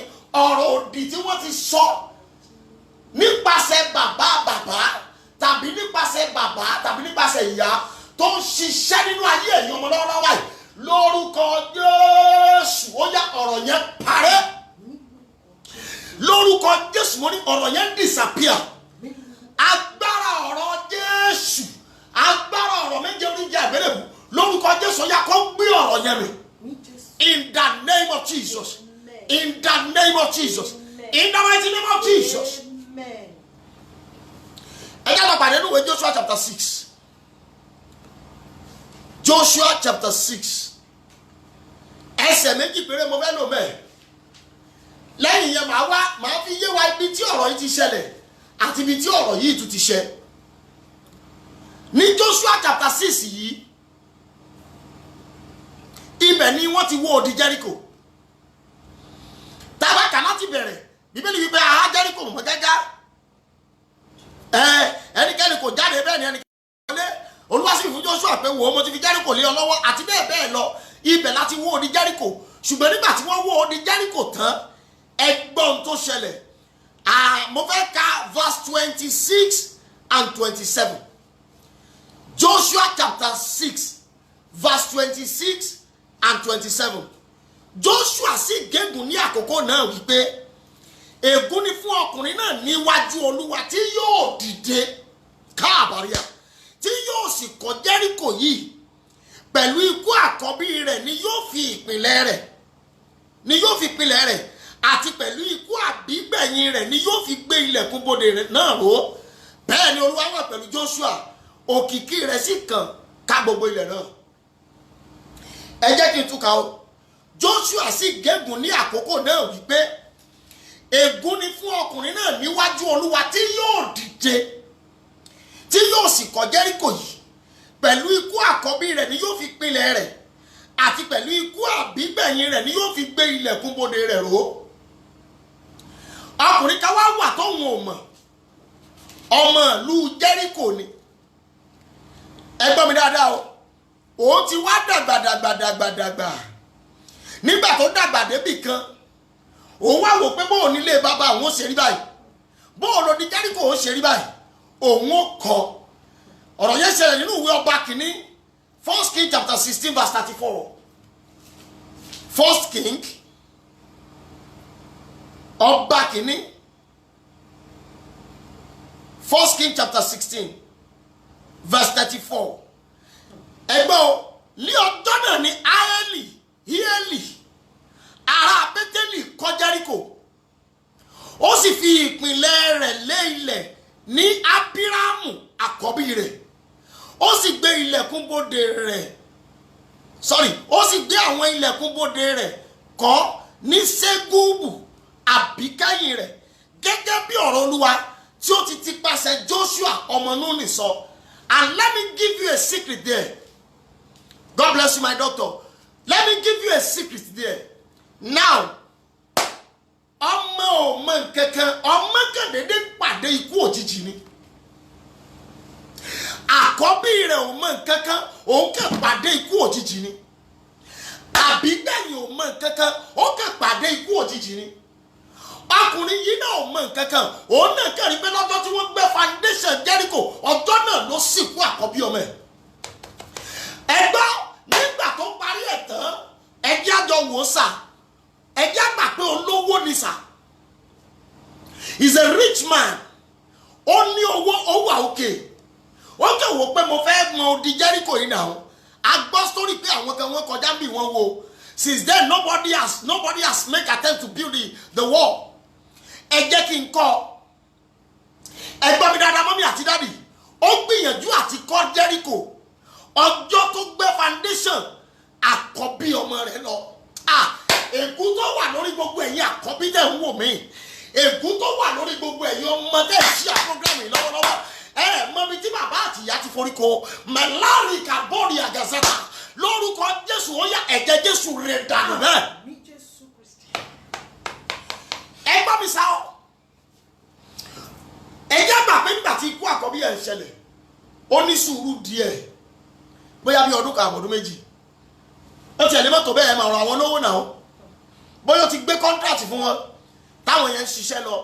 ọ̀rọ̀ òdì tí wọ́n ti sọ nípasẹ̀ bàbá tàbí nípasẹ̀ bàbá tàbí nípasẹ̀ ìyá tó ń ṣiṣẹ́ nínú ayé ẹ̀yin ọmọ lọ́wọ́lọ́wọ́ yìí lórúkọ Jésù ó yá ọ̀rọ̀ yẹn parẹ́ lórúkọ Jésù mo ní ọ̀rọ̀ yẹn disappear agbára ọ̀rọ̀ Jésù agbára ọ̀rọ̀ méje oníjà ìbẹ̀rẹ̀bù lórúkọ Jésù ó yá kó gbé ọ̀rọ̀ yẹn mi in the name of Jesus in the name of Jesus in the mighty name of Jesus. ẹ jẹ́ lọ pàdé nínú ìwé Joshua chapter 6 Joshua chapter 6 ẹsẹ̀ méjì péré mo fẹ́ lò mẹ́ẹ̀ lẹ́yìn yẹn màá fi yé wa ibi tí ọ̀rọ̀ yìí ti ṣẹlẹ̀ àti ibi tí ọ̀rọ̀ yìí tún ti ṣẹ ní Joshua chapter 6 yìí ibẹ̀ ni wọ́n ti wó odi Jericho tábàkà láti bẹ̀rẹ̀ bíbélì wípé àá Jericho mọ̀ gẹ́gẹ́ ẹnikẹ́ni kò jáde bẹ́ẹ̀ ni ẹnikẹ́ni kò wọlé Olúwa sì fún Joshua pé wò ó mo ti fi Jericho lé ọ lọ́wọ́ àti bẹ́ẹ̀ bẹ́ẹ̀ lọ ibẹ̀ láti wó odi Jericho ṣùgbọ́n nígbà tí wọ́n wó odi Jericho tán ẹgbọ́n tó ṣẹlẹ̀ mo fẹ́ ka verse 26 and 27 Joshua chapter 6 verse 26 and 27 Joshua sì gégùn ní àkókò náà wípé ègún ni fún ọkùnrin náà níwájú Olúwa tí yóò dìde káàbàríà tí yóò sì kọ́ Jẹ́ríkò yìí pẹ̀lú ikú àkọ́bí rẹ̀ ni yóò fi ìpìlẹ̀ rẹ̀ àti pẹ̀lú ikú àbígbẹ̀yìn rẹ̀ ni yóò fi gbé ilẹ̀kùn bodè rẹ̀ náà ró bẹ́ẹ̀ ni Olúwa wà pẹ̀lú Joshua òkìkí rẹ̀ sì kàn ká gbogbo ilẹ̀ náà. ẹ jẹ́ kí n túkà o Joshua sì gégùn ní àkókò náà wípé ègún ni fún ọkùnrin náà níwájú Olúwa tí yóò dìde tí yóò sì kọ́ Jẹ́ríkò yìí pẹ̀lú ikú àkọ́bí rẹ̀ ni yóò fi pilẹ̀ rẹ̀ àti pẹ̀lú ikú àbígbẹ̀yìn rẹ̀ ni yóò fi gbé ilẹ̀kùn bodè rẹ̀ ró. ọkùnrin ká wá wà tóun ò mọ̀ ọmọ ìlú Jẹ́ríkò ni ẹ gbọ́ mi dáadáa o òun ti wá dàgbà nígbà tó dàgbà débì kan òun wá wò pé bóun nílé bàbá òun ó ṣe rí báyìí bóun ló ní Jẹ́ríkò ó ṣe rí báyìí òun ó kọ́ ọ̀rọ̀ yẹn ṣẹlẹ̀ nínú ìwé ọba kìíní 1 King chapter 16 verse 34 1 King ọba kìíní 1 King chapter 16 verse 34 ẹgbẹ́ o ní ọjọ́ náà ni Hieli ará Bẹ́télì kọ́ Jẹ́ríkò ó sì fi ìpìlẹ̀ rẹ̀ lé ilẹ̀ ní Abiramu àkọ́bí rẹ̀ ó sì gbé ilẹ̀kùn bodè rẹ̀ ó sì gbé àwọn ilẹ̀kùn bodè rẹ̀ kọ́ ní Ségúbù àbíkẹ́yìn rẹ̀ gẹ́gẹ́ bí ọ̀rọ̀ Olúwa tí ó ti pàṣẹ Joshua ọmọ Núnì sọ. And let me give you a secret there. God bless you, my doctor. Let me give you a secret there. Now, ọmọ kan dédé pàdé ikú òjijì ni. Àkọ́bí rẹ̀ ọmọ kankan òun kàn pàdé ikú òjijì ni. Àbígbẹ̀yìn ọmọ kankan ó kàn pàdé ikú òjijì ni. Ọkùnrin yìí náà ọmọ kankan òun náà kẹrin pé lọ́jọ́ tí wọ́n gbé foundation Jẹ́ríkò ọjọ́ náà ló sìnkú àkọ́bí ọmọ ẹ̀. Ẹgbọ́n nígbà tó parí ẹ̀ tán ẹjẹ́ àjọ wò sà ẹjẹ́ àgbà pé olówó ni sà. He's a rich man. Ó ní owó owó àókè. Ó kẹ́ wò pé mo fẹ́ mọ odi Jẹ́ríkò yìí náà. A gbọ́ story pé àwọn kan wọ́n kọjá bí wọ́n wo. Since then nobody has made attempt to build the wall. Ẹ jẹ́ kí n kọ́ ẹgbọ́n mi dáadáa mọ́mí àti dádì ó gbìyànjú àti kọ́ Jẹ́ríkò ọjọ́ tó gbé foundation àkọ́bí ọmọ rẹ̀ lọ. Ègún tó wà lórí gbogbo ẹ̀yin àkọ́bí dẹ̀ ń wò mí ègún tó wà lórí gbogbo ẹ̀yin ọmọdé ṣí àpọ́grámù lọ́wọ́lọ́wọ́ mọ́mí tí bàbá àti ìyá ti forí ko mẹ́láàrí kàbọ́ọ̀rì àgàzàtà lórúkọ Jésù ó yá ẹ̀jẹ̀ Jésù rẹ̀ dànù náà. mi sá ọ ẹjẹ́ gbà pé nígbà tí ikú àkọ́bí ẹ̀ ń ṣẹlẹ̀ ó ní sùúrù díẹ̀ bóyá bí ọdún kan àbọ̀dún méjì ó ti ẹ̀lé mọ́tò bẹ́ẹ̀ máa ràn àwọn lówó náà bóyá ó ti gbé kọ́ńtrátì fún wọn táwọn yẹn ń ṣiṣẹ́ lọ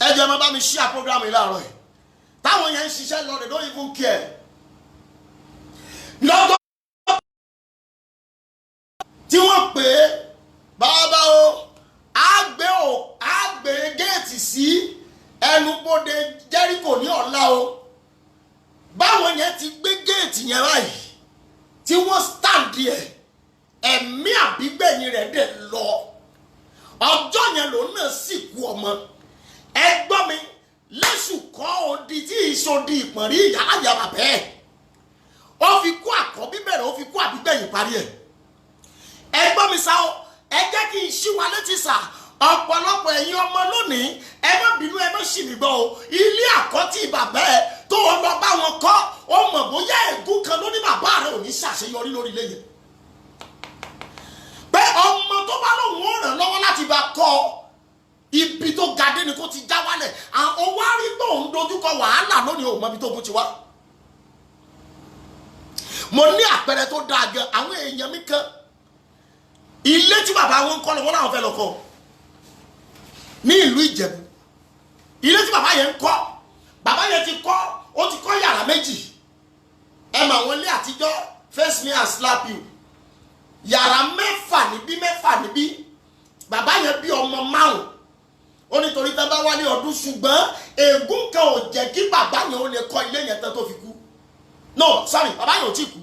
ẹjọ́ ẹ máa bá mi share program yìí láàárọ̀ ẹ̀ táwọn yẹn ń ṣiṣẹ́ lọ they don't even care lọ́dọ̀ tí wọ́n pè é bàbá o á gbé géètì sí ẹnubodè Jẹ́ríkò ní ọ̀la o báwọn yẹn ti gbé géètì yẹn báyìí tí wọ́n stand ẹ̀ ẹ̀mí àbígbẹ̀yìn rẹ̀ dẹ̀ lọ ọjọ́ yẹn lòun náà sì kú ọmọ ẹgbọ́n mi lẹ́sùn kọ́ odi tí ìṣòdì ìpọ̀nrí ìyá àyàbà bẹ́ẹ̀ ó fi kú àkọ́bí bẹ̀rẹ̀ ó fi kú àbígbẹ̀yìn parí ẹ̀ ẹgbọ́n mi sá o ẹ jẹ́ kí n ṣí wa létí sà ọ̀pọ̀lọpọ̀ ẹ̀yin ọmọ lónìí ẹ má bínú ẹ má ṣì mí gbọ́ o ilé àkọ́tì bàbá ẹ tó o lọ bá wọn kọ́ ó mọ̀ bóyá ègún kan ló ní bàbá rẹ ò ní ṣàṣeyọrí lórí ilé yẹn pé ọmọ tó bá lóun ó ràn lọ́wọ́ láti bá kọ́ ibi tó ga dé ni kó ti já wálẹ̀ àwọn wá rí pé òun dojúkọ wàhálà lónìí òun mọ ibi tó kún ti wá mo ní àpẹẹrẹ tó dáa gan àwọn èèyàn mi kan ilé tí bàbá wọn kọ́ lọ wọn làwọn fẹ́ lọ kọ́ ní ìlú Ìjẹ̀bú ilé tí bàbá yẹn ń kọ́ bàbá yẹn ti kọ́ yàrá méjì ẹ mà wọn lé àtijọ́ face me and slap you yàrá mẹ́fà níbí bàbá yẹn bí ọmọ márùn ó nítorí tán bá wálé ọdún ṣùgbọ́n ègún kan ò jẹ́ kí bàbá yẹn ó lè kọ́ ilé yẹn tán tó fi kú no sorry bàbá yẹn ò tí kú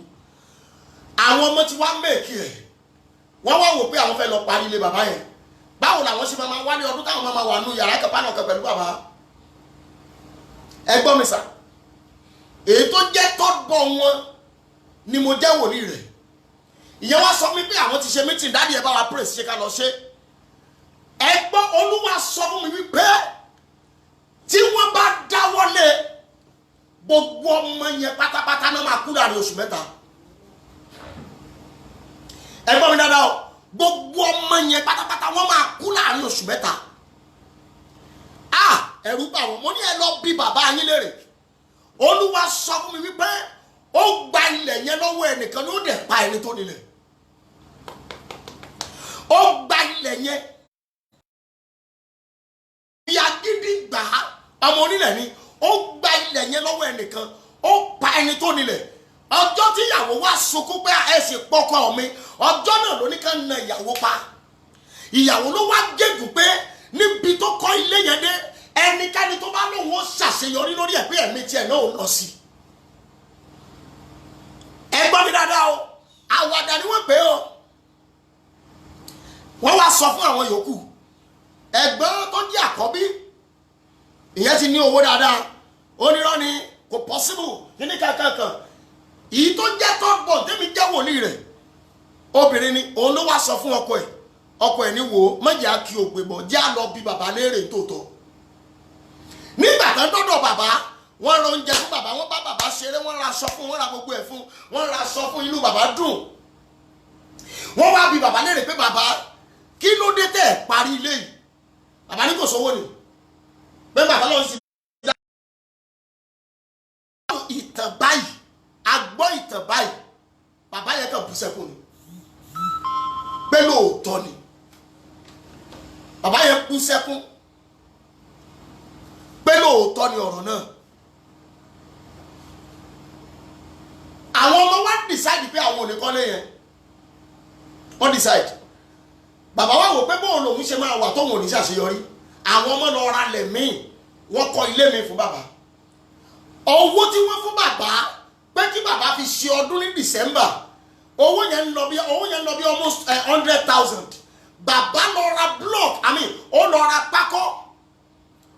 àwọn ọmọ tí wá mẹ́ẹ̀kì ẹ̀ wọ́n wá wò pé àwọn fẹ́ lọ parí ilé bàbá yẹn báwo làwọn ṣe máa wálé ọdún táwọn máa wà nù yàrá kẹpá náà kẹ pẹ̀lú bàbá ẹ gbọ́ mi sà èyí tó jẹ́ tọ́gbọ́ wọn ni mo jẹ́ wòlíì rẹ̀ ìyẹn wá sọ mi pé àwọn ti ṣe meeting dáàdi ẹ bá wa praise ṣe ká lọ ṣe ẹ gbọ́ Olúwa sọ fún mi wípé tí wọ́n bá dáwọ́lé gbogbo ọmọ yẹn pátápátá náà máa kú láàrin oṣù mẹ́ta ẹ gbọ́ mi dáadáa o gbogbo ọmọ yẹn pátápátá wọ́n máa kú láàrin oṣù mẹ́ta ẹ̀rù bà wọ́n mo ní ẹ lọ bí bàbá yín léèrè Olúwa sọ fún mi wípé ó gba ilẹ̀ yẹn lọ́wọ́ ẹnìkan ló dẹ̀ pa ẹni tó nílẹ̀ ó gba ilẹ̀ yẹn ìyá gidi gbà á ọmọ onílẹ̀ ni ó gba ilẹ̀ yẹn lọ́wọ́ ẹnìkan ó pa ẹni tó nílẹ̀ ọjọ́ tí ìyàwó wá sunkún pé ẹ sì pọkọ mi ọjọ́ náà ló ní ká na ìyàwó pa ìyàwó ló wá gégùn pé níbi tó kọ́ ilé yẹn dé ẹnikẹ́ni tó bá lóun ó ṣàṣeyọrí lórí ẹ̀ pé ẹ̀mí tiẹ̀ náà ò lọ sí ẹ gbọ́ mi dáadáa o àwàdà ni wọ́n pè é o wọ́n wá sọ fún àwọn yòókù ẹ̀gbọ́n tó jẹ́ àkọ́bí ìyẹn ti ní owó dáadáa onírọ́ ni kò possible kíní kankan èyí tó jẹ́ tọ́gbọ̀n tẹ́mi jẹ́ wòlíì rẹ̀ obìnrin ni òun ló wá sọ fún ọkọ ẹ̀ ní wò ó mọ̀jẹ̀ á kí ògbè bọ̀ jẹ́ àlọ́ bí bàbá léèrè tòótọ́ nígbà tán dọ́dọ̀ bàbá wọ́n ra oúnjẹ fún bàbá wọ́n bá bàbá ṣeré wọ́n ra aṣọ fún wọ́n ra gbogbo ẹ̀ fún wọ́n ra aṣọ fún inú bàbá dùn wọ́n wá bí bàbá léèrè pé bàbá kí ló dé tẹ̀ parí ilé yìí bàbá ní kò sówó ni pé bàbá lọ́n sì dá ìtàn báyìí agbọ́ ìtàn báyìí bàbá yẹn kàn bú sẹ́kùn ni pé lóòótọ́ ni bàbá yẹn bú sẹ́kùn pé lóòótọ́ ni ọ̀rọ̀ náà àwọn ọmọ wa decide pé àwọn ò lè kọ́lé yẹn wọ́n decide bàbá wa wò pé bóun lòun ṣe máa wà tóun ò ní ṣàṣeyọrí àwọn ọmọ lọ ra lẹ̀ míì wọ́n kọ́ ilé mi fún bàbá owó tí wọ́n fún bàbá pé kí bàbá fi ṣe ọdún ní December owó yẹn ń lọ bí almost 100,000 bàbá lọ ra block ó lọ ra pákó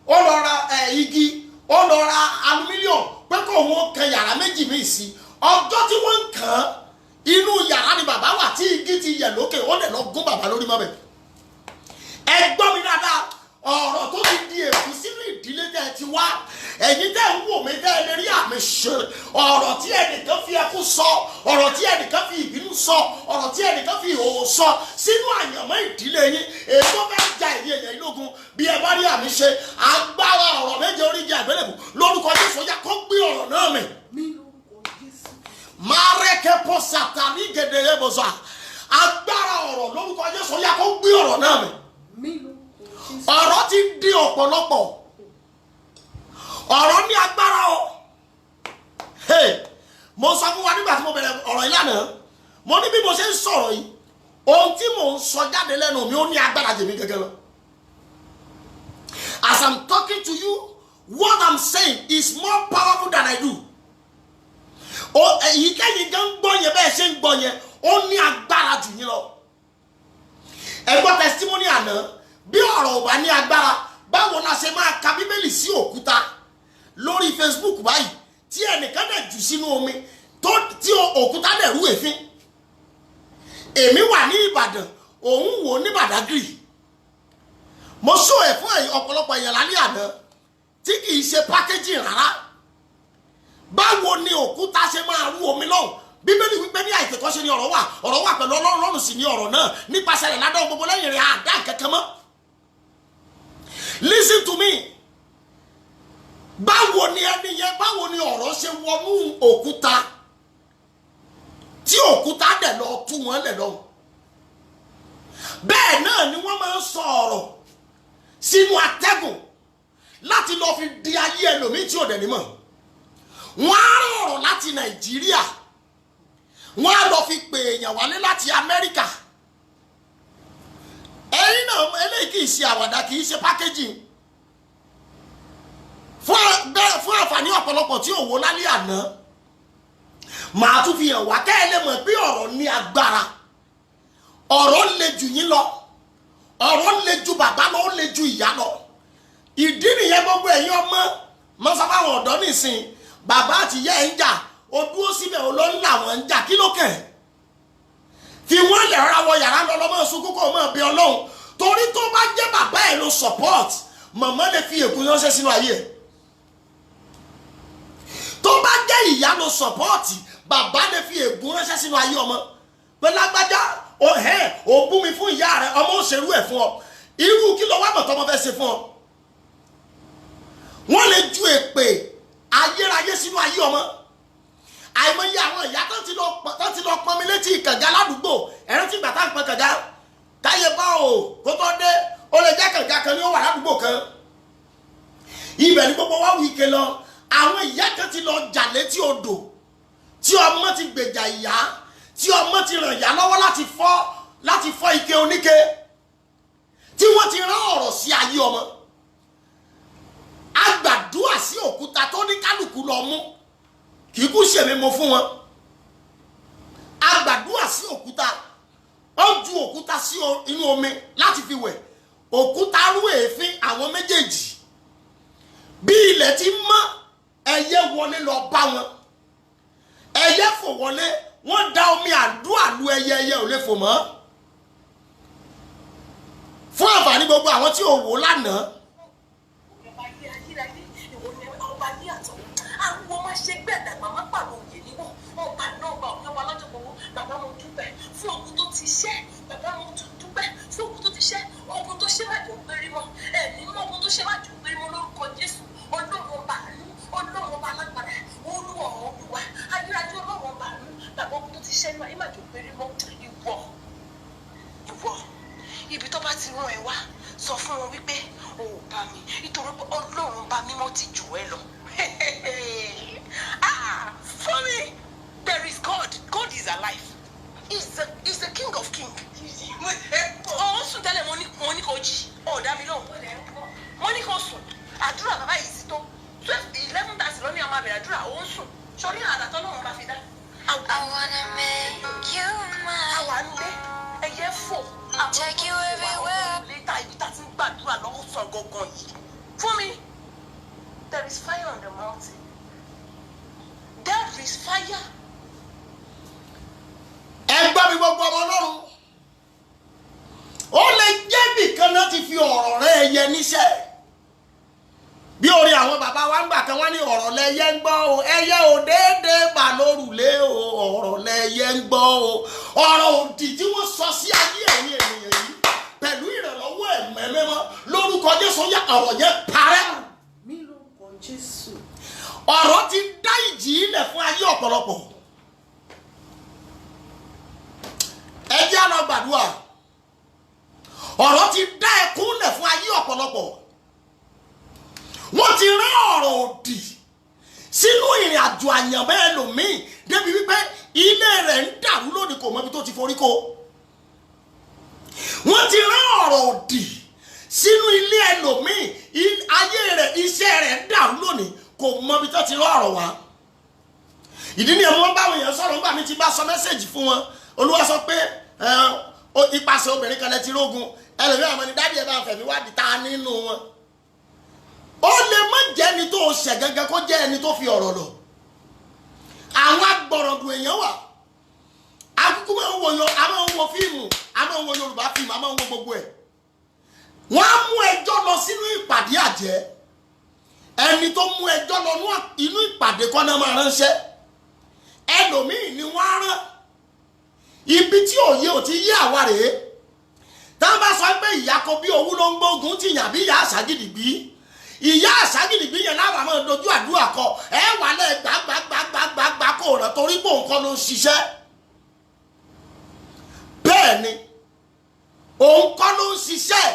ó lọ ra igi ó lọ ra aluminium pé kó òun kan yàrá méjì míì sí ọjọ́ tí wọ́n ń kàn án inú yàrá ni bàbá wà tí igi ti yẹ̀ lókè ó lè lọ gún bàbá lórí mọ́bẹ̀ ẹ gbọ́ mi dáadáa ọ̀rọ̀ tó ti di èkú sínú ìdílé tẹ́ ẹ ti wá, ẹ̀yin tẹ́ ń wò mí tẹ́ ẹ lè rí àmì ṣe, ọ̀rọ̀ tí ẹnìkan fi ẹkún sọ, ọ̀rọ̀ tí ẹnìkan fi ìbínú sọ, ọ̀rọ̀ tí ẹnìkan fi ìhòòhò sọ sínú àyànmọ́ ìdílé yín, èyí tó fẹ́ ja ìdí èèyàn lógun, bí ẹ bá rí àmì ṣe, agbára ọ̀rọ̀ méje oríjì àgbélébù lórúkọ Jésù ó yá kó gbé ọ̀rọ̀ náà mì. Márẹ́kẹ́pọ̀ Sátánì gèdèrè bọ̀sà, agbára ọ̀rọ̀ lórúkọ Jésù ó yá kó gbé ọ̀rọ̀ náà mì. Ọ̀rọ̀ ti di ọ̀pọ̀lọpọ̀, ọ̀rọ̀ ní agbára o. Mo sọ fún wa nígbà tí mo bẹ̀rẹ̀ ọ̀rọ̀ ìlànà, mo ní bí mo ṣe ń sọ̀rọ̀ yìí, ohun tí mò ń sọ jáde lẹ́nu mi ó ní agbára jèmi gẹ́gẹ́ lọ. As I'm talking to you, what I'm saying is more powerful than I do. Èyíkéyìí gan gbọ́ yẹn bẹ́ẹ̀ ṣe ń gbọ́ yẹn, ó ní agbára jù yín lọ. Ẹ gbọ́ testimony àná, bí ọ̀rọ̀ ò bá ní agbára, báwo la ṣe máa ka Bíbélì sí òkúta lórí Facebook báyìí tí ẹnìkan dẹ̀ jù sínú omi tí òkúta dẹ̀ rú èéfín. Èmi wà ní Ìbàdàn, òun wò ní Badagry. Mo sọ ẹ̀ fún ọ̀pọ̀lọpọ̀ èèyàn lálẹ́ àná tí kì í ṣe pákéjì rárá. Báwo ni òkúta ṣe máa rú omi lọ́hùn? Bíbélì wípé ní àìtèkọ́ṣe ni ọ̀rọ̀ wà pẹ̀lú Ọlọ́run, Ọlọ́run sì ni ọ̀rọ̀ náà, nípasẹ̀ rẹ̀ ládọ́ gbogbo lẹ́yìn rẹ̀ àdá kankan mọ́. Listen to me. Báwo ni ẹni yẹn, báwo ni ọ̀rọ̀ ṣe wọnú òkúta tí òkúta dẹ̀ lọ tú wọn lẹ̀ lọ? Bẹ́ẹ̀ náà ni wọ́n máa ń sọ ọ̀rọ̀ sínú atẹ́gùn láti lọ fi di ayé ẹlòmíì tí ò dẹ̀ ní mọ̀. Wọ́n á rọrọ̀ láti Nàìjíríà, wọ́n á lọ fi pè èèyàn wálé láti Amẹ́ríkà. Ẹ̀yin náà eléyìí kì í ṣe àwàdà, kì í ṣe pákéjì. Fún àǹfààní ọ̀pọ̀lọpọ̀ tí ò wò lálẹ́ àná, màá tún fi hàn wá kẹ́ ẹ lè mọ̀ pé ọ̀rọ̀ ní agbára. Ọ̀rọ̀ le jù yín lọ, ọ̀rọ̀ le ju bàbá lọ, ó le ju ìyá lọ. Ìdí nìyẹn gbogbo ẹ̀yin ọmọ mọ́sábà àwọn ọ̀dọ́ nìsín, bàbá àti ìyá ẹ̀ ń jà, ó dúró síbẹ̀ ó lọ ń là wọ́n ń jà, kí ló kẹ̀? Fi wọ́n lè ra wọ yàrá lọ lọ́mọ sunkún kó mọ̀ bí Ọlọ́run, torí tó bá jẹ́ bàbá ẹ̀ ló support, màmá lè fi ègún ránṣẹ́ sínú ayé ẹ̀. Tó bá jẹ́ ìyá ló support, bàbá lè fi ègún ránṣẹ́ sínú ayé ọmọ. Pẹ̀lú agbájá, ó bú mi fún ìyá rẹ̀, ọmọ òṣèlú ẹ̀ fún ọ. Irú kí ló wá mọ̀ tọmọ fẹ́ ṣe fún ọ? Wọ́n lè ju èpè ayérayé sínú ayé ọmọ. Àìmọye àwọn ìyá tó ti lọ pọnmi létí kànga ládùúgbò, ẹ̀rọ tí gbàtà ń pọn kànga táyé bá o kó tó dé, ó lè jẹ́ kànga kan ní ó wà ládùúgbò kan. Ibẹ̀ ni gbogbo wa wí ike lọ. Àwọn ìyá kan ti lọ jà létí odò tí ọmọ ti gbèjà ìyá, tí ọmọ ti ràn ìyá lọ́wọ́ láti fọ́ ike oníke, tí wọ́n ti rán ọ̀rọ̀ sí ayé ọmọ. Agbàdúrà sí òkúta tó ní kálukú lọ mú, kì í kú ṣèmi mo fún wọn. Agbàdúrà sí òkúta, ó ju òkúta sí inú omi láti fi wẹ̀. Òkúta rú èéfín àwọn méjèèjì. Bí ilẹ̀ ti mọ́, ẹyẹ wọlé lọ bá wọn. Ẹyẹ fò wọlé, wọ́n dá omi àdúrà lu ẹyẹ ò lè fò mọ́. Fún àǹfààní gbogbo àwọn tí ò wò lánàá. Àwọn máa ṣe gbẹ̀dà màmá pàrọ̀ òye níwọ̀n ọba náà bá ọ̀nà wa lọ́jọ́ gbogbo. Bàbá mo dúpẹ́ fún ogun tó ti ṣẹ́, bàbá mo dúpẹ́ fún ogun tó ti ṣẹ́, ogun tó ṣe má jò gbérí mọ́, ẹ̀mí mọ́ ogun tó ṣe má jò gbérí mọ́ lórúkọ Jésù. Ọlọ́run ọba àánú, Ọlọ́run ọba alágbára, Olúwa Olúwa, ayérayé Ọlọ́run ọba àánú, bàbá ogun tó ti ṣẹ́ náà ẹ má jò gbérí mọ́. Ìwọ ibi tó bá ti rán ẹ wá sọ fún wọn wípé o ò bá mi, nítorí pé Ọlọ́run bá mímọ́ ti jù ẹ lọ. For me, there is God. God is alive. He's the King of Kings. Oh, sùn tẹ́lẹ̀ mo ní kò jí. Oh, dá mi lóhùn. Mo ní kò sùn. Àdúrà bàbá yìí sí tó. 11:30 lónìí ọmọ abẹ̀rẹ̀ àdúrà ó ń sùn. Sọrí àdàtọ́ náà bá fi dá. I wanna make you mine. Àwa ń lé ẹyẹ fò. Take you everywhere. Létà ibi tá ti ń gbàdúrà lọ́wọ́ sàn gangan yìí. Fún mi, there is fire on the mountain. There is fire. Ẹ gbọ́ mi gbogbo ọmọ Ọlọ́run. Ó lè jẹ́ nìkan náà ti fi ọ̀rọ̀ rẹ̀ ẹyẹ níṣẹ́. Bí orí bàbá wa ń gbà kan wọ́n ní ọ̀rọ̀ lẹ́yẹ ń gbọ́ o ẹyẹ ò déédéé bà lórùlé o ọ̀rọ̀ lẹ́yẹ ń gbọ́ o ọ̀rọ̀ òdì tí wọ́n sọ sí ayé ẹ̀yin ènìyàn yìí pẹ̀lú ìrànlọ́wọ́ ẹ̀mẹ́mẹ́mọ́ lórúkọ Jésù yá ọ̀rọ̀ yẹn parẹ́. mi lórúkọ Jésù. ọ̀rọ̀ ti dá ìjì ilẹ̀ fún ayé ọ̀pọ̀lọpọ̀. ẹ jẹ́ á lọ gbàdúrà. ọ̀rọ̀ ti dá ẹkún lẹ̀ fún ayé ọ̀pọ̀lọpọ̀. wọ́n ti rán ọ̀rọ̀ òdì sínú ìrìn àjò àyànmọ́ ẹlòmíì débi wípé ilé rẹ̀ ń dàrú lónìí kò mọ ibi tó ti forí kó. wọ́n ti rán ọ̀rọ̀ òdì sínú ilé ẹlòmíì ayé rẹ̀ iṣẹ́ rẹ̀ ń dàrú lónìí kò mọ ibi tó ti rán ọ̀rọ̀ wá. ìdí ni ẹ̀mọ́ báwọn èèyàn sọ̀rọ̀ nígbà mi ti bá sọ mẹ́sẹ̀jì fún wọn Olúwa sọ pé ipasẹ̀ obìnrin kan lẹ ti rógun ẹlòmíràn àmọ́ ni dádì ẹ̀ bá ń fẹ̀mí wádìí ta nínú wọn. ó lè má jẹ́ ẹni tó ṣẹ̀ gẹ́gẹ́ kó jẹ́ ẹni tó fi ọ̀rọ̀ lọ. àwọn agbọ̀rọ̀dù èèyàn wà akúkú máa ń wo a máa ń wo fíìmù a máa ń wo Yorùbá fíìmù a máa ń wo gbogbo ẹ̀. wọ́n á mú ẹjọ́ lọ sínú ìpàdé àjẹ́ ẹni tó mú ẹjọ́ lọ inú ìpàdé kọ́ náà máa ránṣẹ́ ẹlòmíì ni wọ́n á rán ibi tí òye ò ti yé àwa rèé tá a bá sọ pé ìyá kan bí owó ló ń gbógun ti yàn bí ìyá àṣàgìdìgbì ìyá àṣàgìdìgbì yẹn láwọn máa dojú àdúrà kọ ẹ wà lẹ gbàgbàgbàgbàgbà kò rẹ torí pé òun kọ́ ló ń ṣiṣẹ́ bẹ́ẹ̀ ni òun kọ́ ló ń ṣiṣẹ́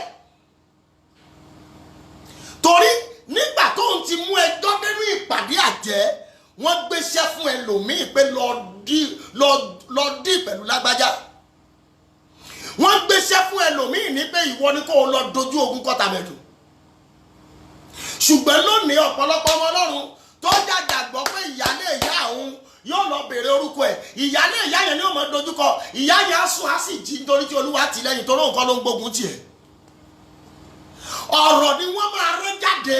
torí nígbà tó ń ti mú ẹjọ́ nínú ìpàdé àjẹ́ wọ́n gbéṣẹ́ fún ẹlòmíì pé lọ dí pẹ̀lú lágbájá wọ́n gbéṣẹ́ fún ẹlòmíì ní pé ìwọ ni kó o lọ dojú ogun kọ́ta mẹ́tò ṣùgbọ́n lónìí ọ̀pọ̀lọpọ̀ ọmọ Ọlọ́run tó jàjà gbọ́ pé ìyálé ìyá òun yóò lọ bèrè orúkọ ẹ̀ ìyálé ìyá yẹn ni ó mọ̀ dojúkọ ìyá yẹn á sùn á sì jí nítorí tí Olúwa tì lẹ́yìn tó lóun kọ́ ló ń gbógun tiẹ̀ ọ̀rọ̀ ni wọ́n máa rán jáde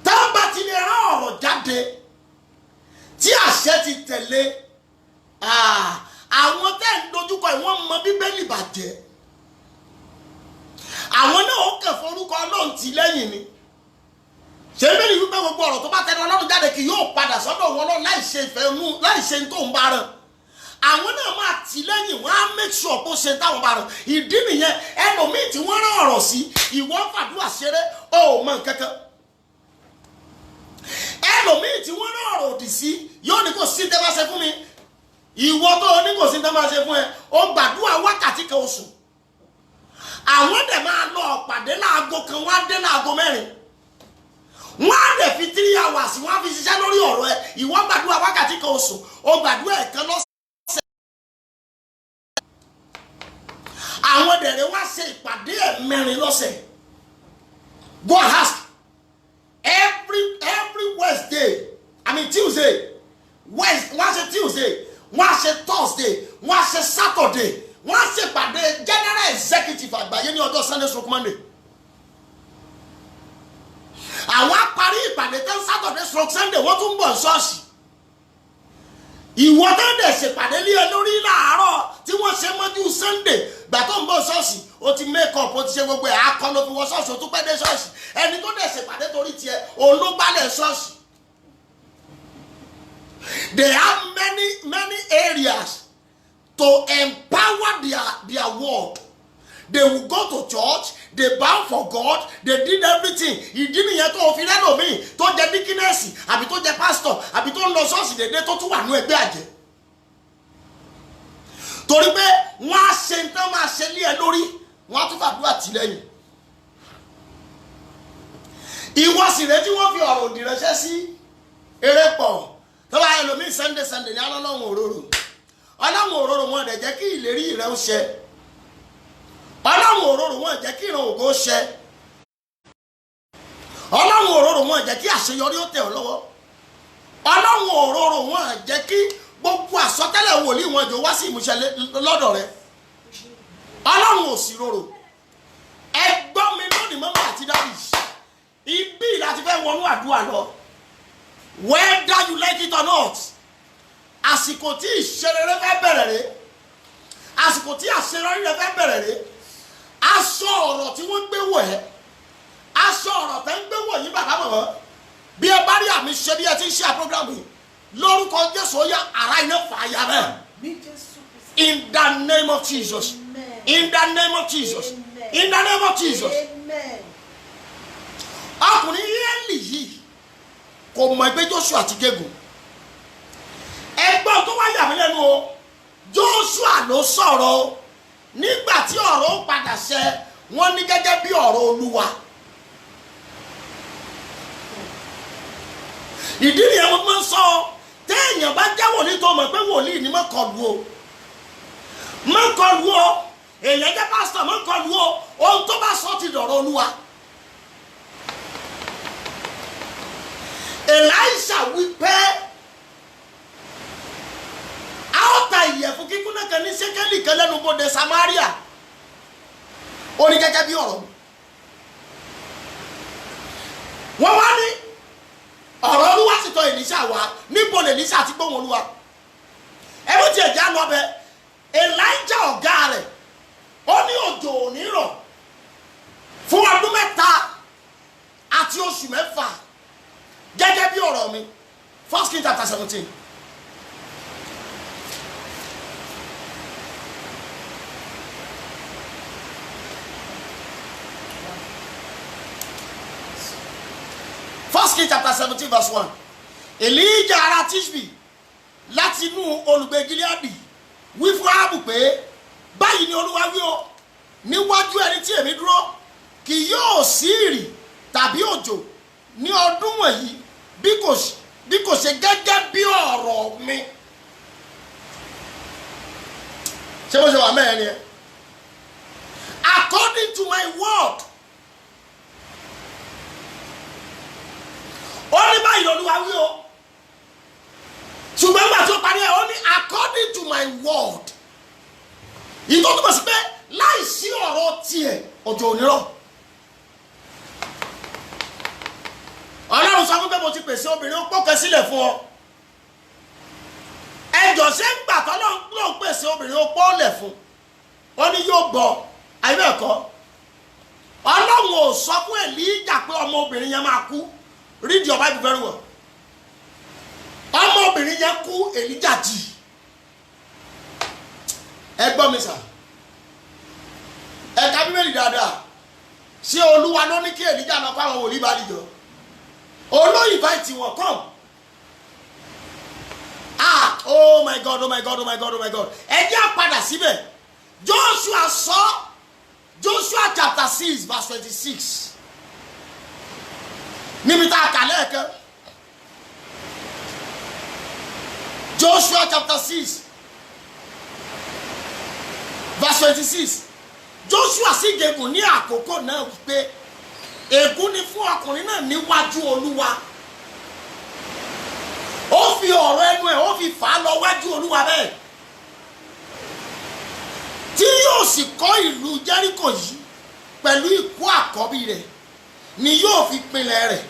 táwọn bá ti lè rán ọ̀rọ̀ jáde tí àṣẹ ti tẹ̀lé àwọn tẹ́ ń dojúkọ ìwọ́n mọ Bíbélì bàjẹ́ àwọn náà ó kẹ̀ forúkọ Ọlọ́run tì lẹ́yìn ni ṣé Bíbélì wípé gbogbo ọ̀rọ̀ tó bá tẹnu Ọlọ́run jáde kì yóò padà sọ́dọ̀ wọn lọ láì ṣe ìfẹ́ inú láì ṣe tó ń bá rán àwọn náà máa tì lẹ́yìn wọ́n á make sure kó ṣe táwọn bá rán ìdí nìyẹn ẹlòmíì tí wọ́n rán ọ̀rọ̀ sí ìwọ fàdúrà ṣeré ó mọ nǹkankan ẹlòmíì tí wọ́n rán ọ̀rọ̀ òdì sí yóò ní kò sí tẹ́ bá ṣe fún mi ìwọ tó ní kò sí tẹ́ bá ṣe fún ẹ ó gbàdúrà wákàtí kan oṣù àwọn dẹ̀ máa lọ pàdé láago kan wọ́n á dé láago mẹ́rin wọ́n á dẹ̀ fi 3 hours wọ́n á fi ṣiṣẹ́ lórí ọ̀rọ̀ ẹ ìwọ gbàdúrà wákàtí kan oṣù ó gbàdúrà ẹ̀kan lọ́sẹ̀ àwọn dẹ̀rẹ̀ wá ṣe ìpàdé ẹ̀mẹ́rin lọ́sẹ̀ go and ask every Wednesday Tuesday wọ́n á ṣe Tuesday wọ́n á ṣe Thursday wọ́n á ṣe Saturday wọ́n á ṣe ìpàdé general executive àgbáyé ní ọjọ́ Sunday stroke Monday àwọn á parí ìpàdé tán Saturday stroke Sunday wọ́n tún bọ̀ ṣọ́ọ̀ṣì ìwọ tó dẹ̀ ṣèpàdé lé ẹ lórí láàárọ̀ tí wọ́n ṣe mọ́jú Sunday gbà tó ń bọ̀ ṣọ́ọ̀ṣì o ti make up o ti ṣe gbogbo ẹ̀ akọ ló fi wọ ṣọ́ọ̀ṣì o tún pẹ́ dé ṣọ́ọ̀ṣì ẹni tó dẹ̀ ṣèpàdé torí tiẹ̀ òun ló gbálẹ̀ ṣọ́ọ̀ṣì. They have many areas to empower their word. They will go to church, they bow for God, they did everything. Ìdí nìyẹn tó fi lẹ́lòmíì tó jẹ́ díkínẹ́sì àbí tó jẹ́ pásítọ̀ àbí tó ń lọ ṣọ́ọ̀ṣì dédé tó tún wà ní ẹgbẹ́ àjẹ́. Torí pé wọ́n á ṣe ń tán máa ṣe lé ẹ lórí wọ́n á tún fàdúrà tì lẹ́yìn. Ìwọ sì rẹ tí wọ́n fi ọ̀rọ̀ òdì ránṣẹ́ sí eré pọ̀ tó bá ẹlòmíì Sunday ní Ọlọ́run òróró Ọlọ́run òróró wọn dẹ̀ jẹ́ kí ìlérí rẹ̀ ń ṣẹ. Ọlọ́run òróró wọn jẹ́ kí ìran ògo ṣẹ. Ọlọ́run òróró wọn jẹ́ kí àṣeyọrí ó tẹ̀ ọ́ lọ́wọ́. Ọlọ́run òróró wọn jẹ́ kí gbogbo àsọtẹ́lẹ̀ wòlíì wọn jọ wá sí ìmúṣẹ lọ́dọ̀ rẹ̀. Ọlọ́run ò sí rorò. Ẹ gbọ́ mi lónìí mọ́mọ́ àti dábì. Ibi láti fẹ́ wọnú àdúrà lọ. Whether you like it or not. Àsìkò tí ìṣerere fẹ́ bẹ̀rẹ̀ rẹ̀. Àsìkò tí àṣeyọrí rẹ̀ fẹ́ bẹ̀rẹ̀ rẹ̀. Aṣọ ọ̀rọ̀ tí wọ́n gbé wọ̀ ẹ́ aṣọ ọ̀rọ̀ tẹ́ ń gbé wọ̀nyí bàbá mọ̀ bí ẹ bá rí àmì ṣe bí ẹ ti ń ṣe àpọ́gàmù yìí lórúkọ Jésù ó yá ara iná fàáyà bẹ́ẹ̀. In the name of Jesus. In the name of Jesus. In the name of Jesus. Ọkùnrin Élì yìí kò mọ̀ ẹgbẹ́ Joshua ti gégùn. Ẹgbọ́n tó wáyà mí lẹ́nu o. Joshua ló sọ̀rọ̀ nígbà tí ọ̀rọ̀ ó padà ṣẹ wọ́n ní gẹ́gẹ́ bí ọ̀rọ̀ Olúwa. Ìdí nìyẹn mo máa ń sọ téèyàn bá jẹ́ wòlíì tó mọ̀ pé wòlíì ni mọ̀ kọlu o. Mọ̀ kọlu o. Èèyàn jẹ́ pásítọ̀ mọ̀ kọlu o. Ohun tó bá sọ ti dọ̀rọ̀ Olúwa. Elisha wí pé a ó ta ìyẹ̀fun kíkún náà kan ní ṣékélì kan lẹ́nu bodè Samaria. Ó ní gẹ́gẹ́ bí ọ̀rọ̀. Wọ́n wá ní ọ̀rọ̀ Olúwa sì tọ̀ Èlíṣà wá níbo lè Èlíṣà ti gbóhùn Olúwa. Ẹbí tí ẹ̀já lọ bẹ Elijah ọ̀gá rẹ̀ ó ní òjò ò ní rọ̀ fún ọdún 3 àti oṣù 6 gẹ́gẹ́ bí ọ̀rọ̀ mi. 1 Kings chapter 17. Kings chapter 17 verse 1. Elijah ará Tishbi láti inú olùgbé Gileadi wí fún Áhábù pé báyìí ni Olúwa wí o níwájú ẹni tí èmi dúró kì yóò sí ìrì tàbí òjò ní ọdún wọ̀nyí bí kò ṣe gẹ́gẹ́ bí ọ̀rọ̀ mi. Ṣé bó ṣe wà mẹ́rin ni ẹ? According to my word. Ó ní báyìí Olúwa wí o ṣùgbọ́n nígbà tí ó parí ẹ̀ ó ní according to my word. Ìtọ́ tó bọ̀ sí pé láìsí ọ̀rọ̀ tiẹ̀ òjò ò ní rọ̀. Ọlọ́run sọ fún pé mo ti pèsè obìnrin ó pọ́kẹ́ sílẹ̀ fún ọ. Ẹjọ́ ṣé ń gbà tọ́lọ́run ló ń pèsè obìnrin ó pọ́ọ̀lẹ̀ fún ó ní yóò gbọ́ àyíbẹ̀kọ́. Ọlọ́run ò sọ fún Èlíjà pé ọmọ obìnrin yẹn máa kú. Read your Bible very well. Ọmọbìnrin yẹn kú Èlíjà jì. Ẹ gbọ́ mi sà. Ẹ ka Bíbélì dáadáa. Ṣé Olúwa ló ní kí Èlíjà lọ fáwọn wòlíì bá dìjọ? Olóyìn invite wọn come. Oh my God, oh my God, oh my God, oh my God. Ẹ jẹ́ àpadà síbẹ̀. Joshua sọ Joshua chapter 6 verse 26. Níbi tá a kà lẹ́ẹ̀kan. Joshua chapter 6 verse 26. Joshua sì gégùn ní àkókò náà wípé ègún ni fún ọkùnrin náà níwájú Olúwa. Ó fi ọ̀rọ̀ ẹnu ẹ̀ ó fi fà á lọ wájú Olúwa bẹ́ẹ̀. Tí yóò sì kọ́ ìlú Jẹ́ríkò yìí pẹ̀lú ikú àkọ́bí rẹ̀ ni yóò fi pinlẹ̀ rẹ̀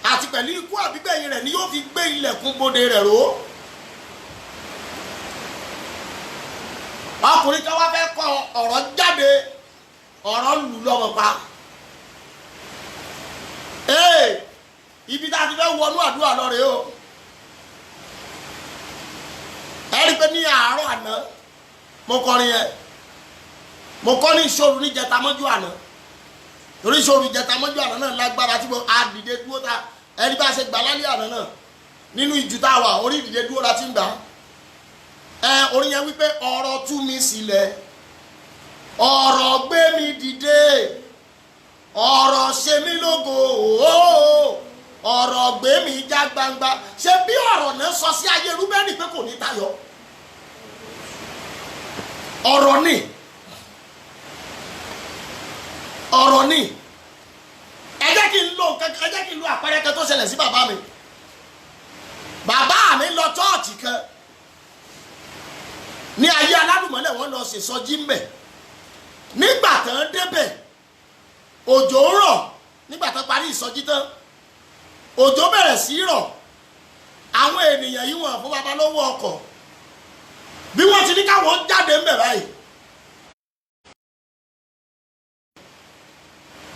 àti pẹ̀lú ikú àbígbẹ̀yìn rẹ̀ ni yóò fi gbé ilẹ̀kùn bodè rẹ̀ ró. Ọkùnrin kan wá fẹ́ kọ ọ̀rọ̀ jáde ọ̀rọ̀ lù lọ́mọ pa. Ibi tá a ti fẹ́ wọnú àdúrà lọ rèé o. Ẹ rí i pé ní àárọ̀ àná mo kọrin yẹn mo kọ́ ní ìṣòro níjẹta mọ́jú àná torí ìṣòro ìjẹta mọ́jú àná náà lágbára tí mo àdìde dúró ta ẹni bá ṣe gbà lálẹ́ àná náà nínú ìjù tá a wà orí ìdìde dúró la ti ń gbà. Orin yẹn wípé ọ̀rọ̀ tú mi sílẹ̀ ọ̀rọ̀ gbé mi dìde ọ̀rọ̀ ṣe mí lógo ọ̀rọ̀ gbé mi já gbangba. Ṣé bí ọ̀rọ̀ náà sọ sí ayé Rúbẹ́nì pé kò ní tayọ? Ọ̀rọ̀ ni ọ̀rọ̀ ni. Ẹ jẹ́ kí n lo àpẹẹrẹ kan tó ṣẹlẹ̀ sí bàbá mi. Bàbá mi lọ chọ́ọ̀chì kan ní ayé aládùmọ́lẹ̀ wọ́n lọ ṣèsọjí ń bẹ̀. Nígbà tán débẹ̀ òjò ń rọ̀. Nígbà tán parí ìsọjí tán òjò bẹ̀rẹ̀ sí rọ̀. Àwọn ènìyàn yìí wọ́n fún bàbá lówó ọkọ̀ bí wọ́n ti ní káwọn jáde ń bẹ̀ báyìí.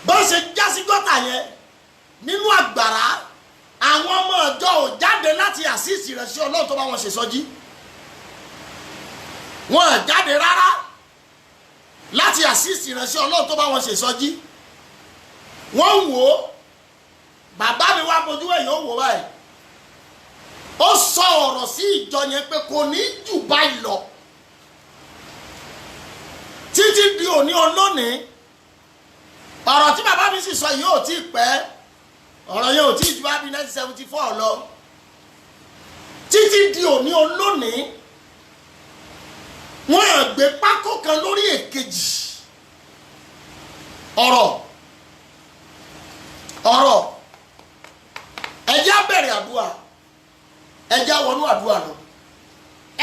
Bó ṣe já sí gọ́tà yẹn nínú àgbàrá àwọn ọmọ ọjọ́ ò jáde láti àṣìṣì rẹ̀ sí Ọlọ́run tó bá wọn ṣe sọjí. Wọn ò jáde rárá láti àṣìṣì rẹ̀ sí Ọlọ́run tó bá wọn ṣe sọjí. Wọ́n ń wò ó, bàbá mi wá bojú ẹ̀yìn ó wò báyìí. Ó sọ ọ̀rọ̀ sí ìjọ yẹn pé kò ní jù báyìí lọ títí di òní olónìí. Ọ̀rọ̀ tí bàbá mi sì sọ yìí ò tí ì pẹ́, ọ̀rọ̀ yẹn ò tí ì ju bí 1974 lọ. Títí di òní olónìí wọ́n á gbé pákó kan lórí èkejì. ọ̀rọ̀ ẹjẹ́ á bẹ̀rẹ̀ àdúrà, ẹjẹ́ á wọnú àdúrà náà.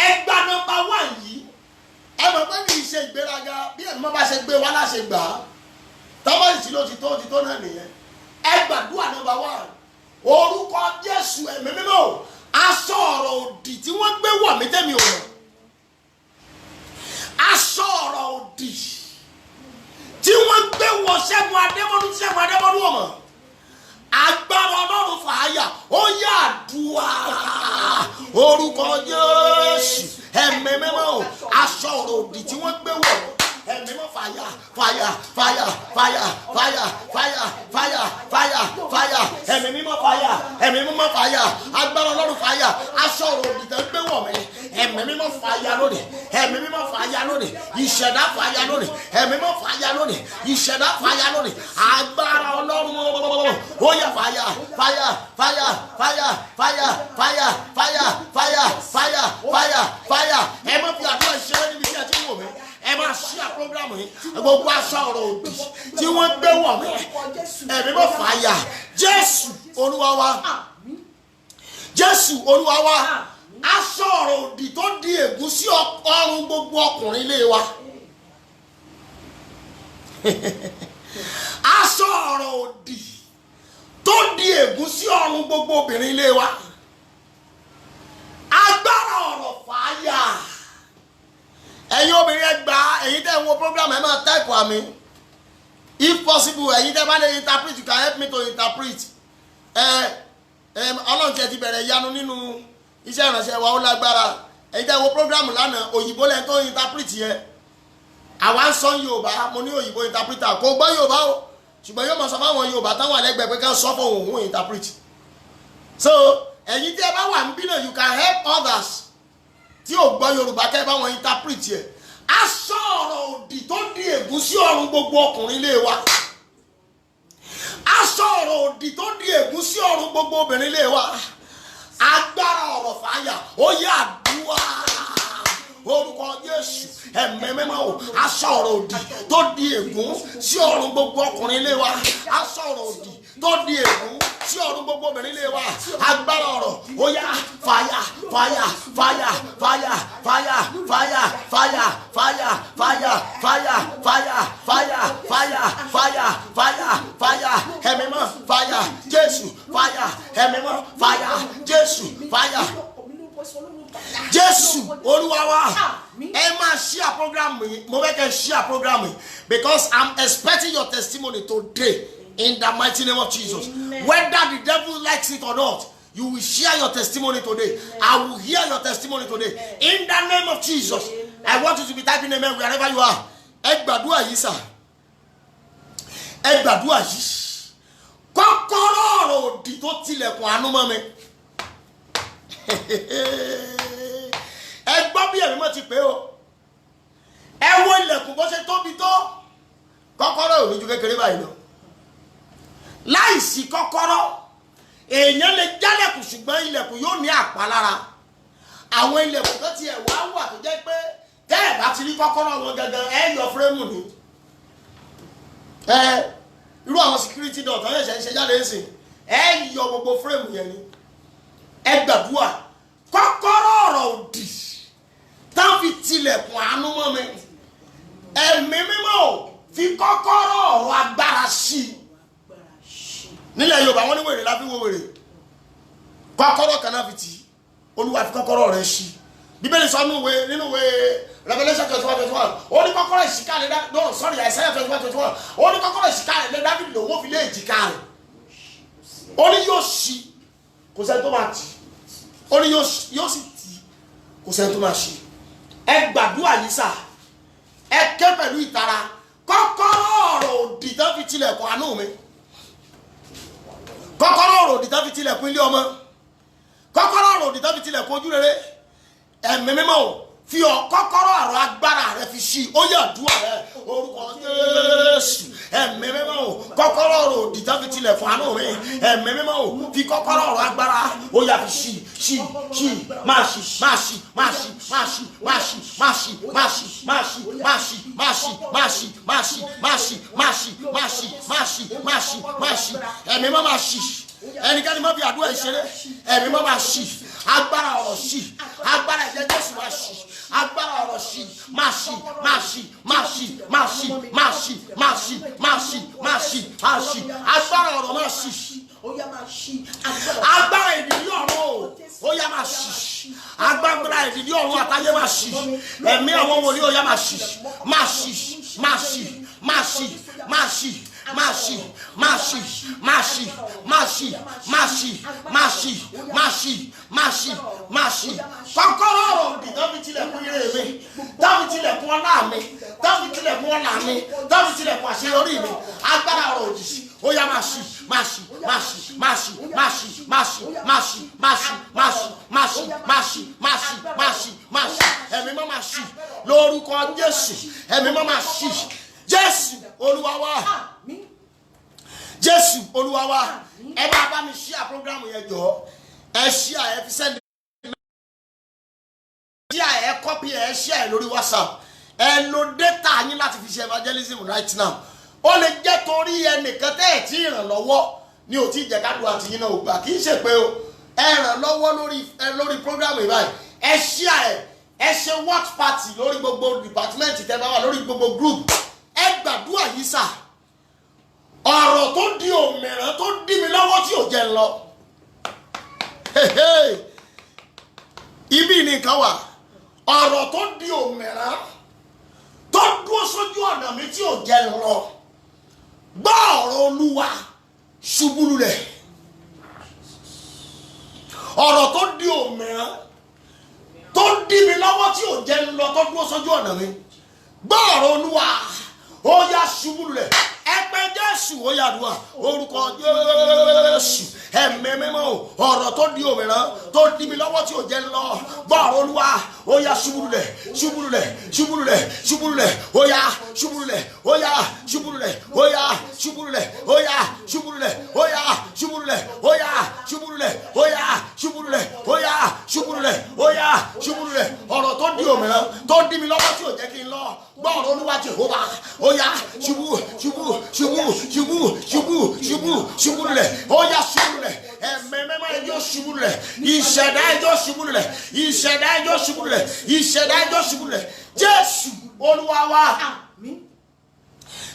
Ẹgbà nọ́mbà 1 yìí ẹ mọ̀ pé kì í ṣe ìgbéraga, bí ẹ̀mọ́ bá ṣe gbé wá láṣẹ gbà á, tọ́wọ́ ìsìn ló ti tó náà nìyẹn. Ẹgbàdúrà nọ́mbà 1, orúkọ Jésù ẹ̀mí mímọ́, aṣọ ọ̀rọ̀ òdì tí wọ́n gbé wọ̀ mí tẹ́mi ò mọ̀, aṣọ ọ̀rọ̀ òdì tí wọ́n gbé wọ̀ Ṣẹ́gun Adébọ́dún ọmọ, agbára Ọlọ́run fàáyà, ó yá àdúrà orúkọ Jésù ẹ̀mí mímọ́, aṣọ ọ̀rọ̀ òdì tí wọ́n gbé wọ̀ ẹ̀mí mímọ́, fàyà fàyà fàyà fàyà fàyà fàyà fàyà fàyà fàyà ẹ̀mí mímọ́, fàyà ẹ̀mí mímọ́, fàyà agbára Ọlọ́run fàyà, aṣọ ọ̀rọ̀ òdì tí wọ́n gbé wọ̀ mí ẹ̀mí mímọ́ fàyà lónìí, ẹ̀mí mímọ́ fàyà lónìí, ìṣẹ̀dá fàyà lónìí, ẹ̀mí mímọ́ fàyà lónìí, ìṣẹ̀dá fàyà lónìí, agbára Ọlọ́run ó yá fàyà fàyà fàyà fàyà fàyà fàyà fàyà fàyà fàyà fàyà fàyà. Ẹ má fi àdúrà ṣeré níbi tí a ti ń wò mí, ẹ máa ṣí à programu yìí, gbogbo aṣọ ọ̀rọ̀ òdì tí wọ́n gbé wọ̀ mí ẹ̀mí mímọ́ fàyà. Jésù Olúwa wa, Jésù Olúwa wa, aṣọ ọ̀rọ̀ òdì tó di ègún sí ọrùn gbogbo ọkùnrin ilé wa, aṣọ ọ̀rọ̀ òdì tó di ègún sí ọrùn gbogbo obìnrin ilé wa, agbára ọ̀rọ̀ fàáyà. Ẹ̀yin obìnrin ẹ gbà, ẹ̀yin tẹ́ ń wo program ẹ máa type àmì, if possible ẹ̀yin tẹ́ bá lè interpret, you can help me to interpret. Ọlọ́run ti bẹ̀rẹ̀ ìyanu nínú iṣẹ́ ìránṣẹ́ wa, ó lágbára. Ẹ̀yin tẹ́ wo program lánàá, òyìnbó lẹ́yìn tó interpret yẹn, àwa ń sọ Yorùbá, mo ní òyìnbó interpreter kò gbọ́ Yorùbá o, ṣùgbọ́n yóò mọ̀ sọ fáwọn Yorùbá táwọn àlẹ́gbẹ̀ẹ́ pé ká sọ fún òun interpret. So ẹ̀yin tí ẹ bá wà ń bí náà, you can help others tí ò gbọ́ Yorùbá kẹ́ bá wọn interpret yẹ. Aṣọ ọ̀rọ̀ òdì tó di ègún sí ọrùn gbogbo ọkùnrin ilé wa, aṣọ ọ̀rọ̀ òdì tó di ègún sí ọrùn gbogbo obìnrin ilé wa, agbára ọ̀rọ̀ fàáyà, ó yá àdúrà orúkọ Jésù ẹ̀mí mímọ́, aṣọ ọ̀rọ̀ òdì tó di ègún sí ọrùn gbogbo ọkùnrin ilé wa, aṣọ ọ̀rọ̀ òdì tó di ègún sí ọrùn gbogbo obìnrin ilé wa, agbára ọ̀rọ̀ ó yá fàyà fàyà fàyà fàyà fàyà fàyà fàyà fàyà fàyà fàyà fàyà fàyà fàyà fàyà fàyà fàyà ẹ̀mí mímọ́ fàyà Jésù fàyà ẹ̀mí mímọ́ fàyà Jésù fàyà Jésù Olúwa wa. Ẹ máa share program yìí, mo fẹ́ kẹ́ share program yìí, because I'm expecting your testimony today in the mighty name of Jesus. Amen. Whether the devil likes it or not, you will share your testimony today. Amen. I will hear your testimony today. Amen. In the name of Jesus. Amen. I want you to be typing amen wherever you are. Ẹ gbàdúrà yìí sà. Ẹ gbàdúrà yìí. Kọ́kọ́rọ́ ọ̀rọ̀ òdì tó tilẹ̀kùn àánú mọ́ mi. Ẹ gbọ́ bí ẹ̀mí mọ́ ti pé o. Ẹ wo ilẹ̀kùn bó ṣe tóbi tó. Kọ́kọ́rọ́ ò ní ju kékeré báyìí lọ. Láìsí kọ́kọ́rọ́ èèyàn lè jálẹ̀kùn, ṣùgbọ́n ilẹ̀kùn yóò ní àpá lára. Àwọn ilẹ̀kùn tó ti ẹ̀wà wà tó jẹ́ pé tẹ́ ẹ̀ bá ti rí kọ́kọ́rọ́ wọn gangan ẹ yọ fúrẹ́mù ni. Irú àwọn security door tó yẹ ṣe jáde ń sìn, ẹ yọ gbogbo fúrẹ́mù yẹn ni. Ẹ gbàdúrà kọ́kọ́rọ́ ọ̀rọ̀ òdì tá fi tilẹ̀kùn àánú mọ́ mi. Ẹ̀mí mímọ́ fi kọ́kọ́rọ́ ọ̀rọ̀ agbára sí i. Nílẹ̀ Yorùbá wọ́n ní wèrè láfi wo wèrè, kọ́kọ́rọ́ kan náà fi tì í, Olúwa fi kọ́kọ́rọ́ rẹ̀ sí. Bíbélì sọ nínú ìwé Revelation 21:21, ó ní kọ́kọ́rọ́ kọ́kọ́rọ́ ìṣìkà rẹ̀ no sorry Isaiah 21:21 ó ní kọ́kọ́rọ́ ìṣìkà rẹ̀ David lòun ó fi lé èjìká rẹ̀ ó ní yóò ṣí kò sẹ́ni tó máa tì ó ní yóò sì tì kò sẹ́ni tó máa ṣí ẹ gbàdúrà yìí sà ẹ ké pẹ̀lú ìtara kọ́kọ́rọ́ ọ̀rọ̀ òdì tán fi tilẹ̀kùn àánú mi kọ́kọ́rọ́ ọ̀rọ̀ òdì tán fi tilẹ̀kùn ilé ọmọ kọ́kọ́rọ́ ọ̀rọ̀ òdì tán fi tilẹ̀kùn ojú rere ẹ̀mí mímọ́ o fi kọ́kọ́rọ́ ọ̀rọ̀ agbára rẹ fi ṣí ó yà dúà rẹ orúkọ Jésù ẹ̀mí mímọ́ o kọ́kọ́rọ́ ọ̀rọ̀ òdì tán fi tilẹ̀kùn àánú mi ẹ̀mí mímọ́ o fi kọ́kọ́rọ́ ọ̀rọ̀ agbára ó yà fi ṣí máa ṣí máa ṣí máa ṣí máa ṣí máa ṣí máa ṣí máa ṣí máa ṣí máa ṣí máa ṣí máa ṣí máa ṣí máa ṣí máa ṣí máa ṣí máa ṣí máa ṣí máa ṣí ẹ̀mí mímọ́ máa ṣí ẹnikẹ́ni má fi àdúrà ìṣeré ẹ̀mí má máa ṣí agbára ọ̀rọ̀ ṣí agbára ẹ̀jẹ̀ Jésù máa ṣí agbára ọ̀rọ̀ ṣí máa ṣí máa ṣí máa ṣí máa ṣí máa ṣí máa ṣí máa ṣí máa ṣí máa ṣí agbára ọ̀rọ̀ máa ṣí agbára ìdílé ọ̀rọ̀ ó yá máa ṣí agbára ìdílé ọ̀rọ̀ àtayé máa ṣí ẹ̀mí àwọn wòlíì ó yá máa ṣí máa ṣí máa ṣí máa ṣí máa ṣí Mashi, Mashi, Mashi, Mashi, Mashi, Mashi, Mashi, Mashi, Mashi. Kọ́kọ́rọ́ ọ̀rọ̀ dábì tilẹ̀kùn ire mi, dábì tilẹ̀kùn ọlá mi, dábì tilẹ̀kùn ọlá mi, dábì tilẹ̀kùn àṣeyọrí mi. Agbára ọ̀rọ̀ òdì. Ó yá Mashi, Mashi, Mashi, Mashi, Mashi, Mashi, Mashi, Mashi, Mashi, Mashi, Mashi, Mashi, Mashi, Mashi. Ẹ̀mí mọ́ Mashi. Lórúkọ Jésù. Ẹ̀mí mọ́ Mashi. Jésù Olúwa wa. Jésù Olúwa wa ẹ bá mi share program yẹn jọ ẹ share ẹ fi send share ẹ copy ẹ share lórí WhatsApp ẹ lo data yín láti fi ṣe evangelism right now ó lè jẹ́ torí ẹnìkan tẹ́ ẹ̀ tí ìrànlọ́wọ́ ni ò tí jẹ́ kádùn àti yín náà ò gbà kì í ṣe pé o ẹ ràn lọ́wọ́ lórí program yìí báyìí ẹ share ẹ ṣe watch party lórí gbogbo department tẹ́ bá wà lórí gbogbo group ẹ gbàdúrà yìí sà ọ̀rọ̀ tó di òmìnira tó dí mi lọ́wọ́ tí ò jẹ́ lọ ibi nìkan wà ọ̀rọ̀ tó di òmìnira tó dúró sójú ọ̀nà mi tí ò jẹ́ lọ gbọ́ ọ̀rọ̀ Olúwa ṣubú lulẹ̀ ọ̀rọ̀ tó di òmìnira tó dí mi lọ́wọ́ tí ò jẹ́ lọ tó dúró sójú ọ̀nà mi gbọ́ ọ̀rọ̀ Olúwa ó yá ṣubú lulẹ̀ ẹgbẹ́ Jésù ó yá àdúrà orúkọ Jésù ẹ̀mí mímọ́ ọ̀rọ̀ tó di òmìnira tó di mi lọ́wọ́ tí ò jẹ́ lọ gbọ́ ọ̀rọ̀ Olúwa ó yá ṣubú lulẹ̀ ṣubú lulẹ̀ ṣubú lulẹ̀ ṣubú lulẹ̀ ó yá ṣubú lulẹ̀ ó yá ṣubú lulẹ̀ ó yá ṣubú lulẹ̀ ó yá ṣubú lulẹ̀ ó yá ṣubú lulẹ̀ ó yá ṣubú lulẹ̀ ó yá ṣubú lulẹ̀ ó yá ṣubú lulẹ̀ ó yá ṣubú lulẹ̀ ọ̀rọ̀ tó di òmìnira tó di mi lọ́wọ́ tí ò jẹ́ kí n lọ gbọ́ ọ̀rọ̀ Olúwa Jèhófà ó yá ṣubú ṣubú ṣubú ṣubú ṣubú ṣubú ṣubú lulẹ̀ ó yá ṣubú lulẹ̀ ẹ̀mẹ́mẹ́mẹ́ ẹjọ́ ṣubú lulẹ̀ ìṣẹ̀dá ẹjọ́ ṣubú lulẹ̀ ìṣẹ̀dá ẹjọ́ ṣubú lulẹ̀ ìṣẹ̀dá ẹjọ́ ṣubú lulẹ̀ Jésù Olúwa wa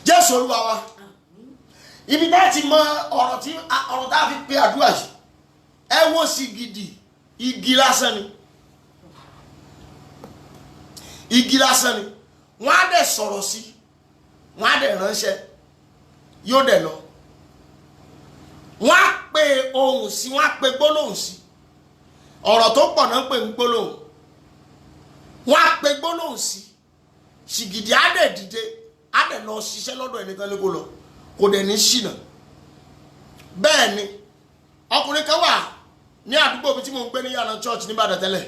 Jésù Olúwa wa ibi tá ti mọ ọ̀rọ̀ tá a fi pe àdúrà yìí ẹ wo sí gidi igi lásán ni igi lásán ni wọ́n á dẹ̀ sọ̀rọ̀ sí wọ́n á dẹ̀ ránṣẹ́ yóò dẹ̀ lọ wọ́n á pe ohùn sí wọ́n á pe gbólóhùn sí ọ̀rọ̀ tó pọ̀ náà ń pè ń gbólóhùn wọ́n á pe gbólóhùn sí ṣìgìdì á dẹ̀ dìde á dẹ̀ lọ ṣiṣẹ́ lọ́dọ̀ ẹnìkan lé kó lọ kò dẹ̀ ní ṣìnà bẹ́ẹ̀ ni ọkùnrin kan wà ní àdúgbò mi tí mo ń gbé ní yàrá church ní Ìbàdàn tẹ́lẹ̀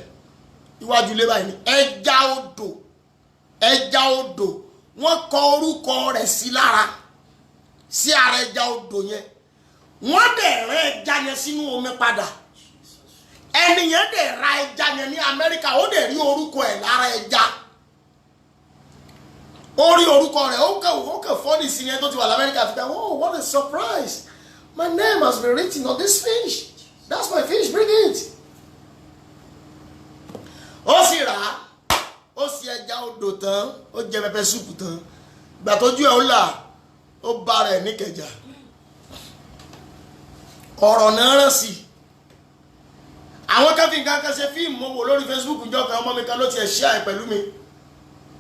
iwájú ilé báyìí ni ẹja odò wọ́n kọ orúkọ rẹ̀ sí lára sí ara ẹja odò yẹn wọ́n dẹ̀ rán ẹja yẹn sínú omi padà ẹni yẹn dẹ̀ ra ẹja yẹn ní Amẹ́ríkà ó dẹ̀ rí orúkọ ẹ̀ lára ẹja ó rí orúkọ rẹ̀ ó kẹ́ fọ́ọ̀nì sí yẹn tó ti wà l'Amẹ́ríkà fi ká oh what a surprise my name has been written on this fish that's my fish bring it ó sì rà á ó sì ẹja odò tán ó jẹ pẹpẹ súpù tán gbà tójú ẹ̀ ó là ó bá rẹ̀ níkẹjà ọ̀rọ̀ náà rán sí àwọn kan fi nǹkan kan ṣe fíìmù mo wò lórí Facebook jọ kan ọmọ mi kan ló tiẹ̀ share pẹ̀lú mi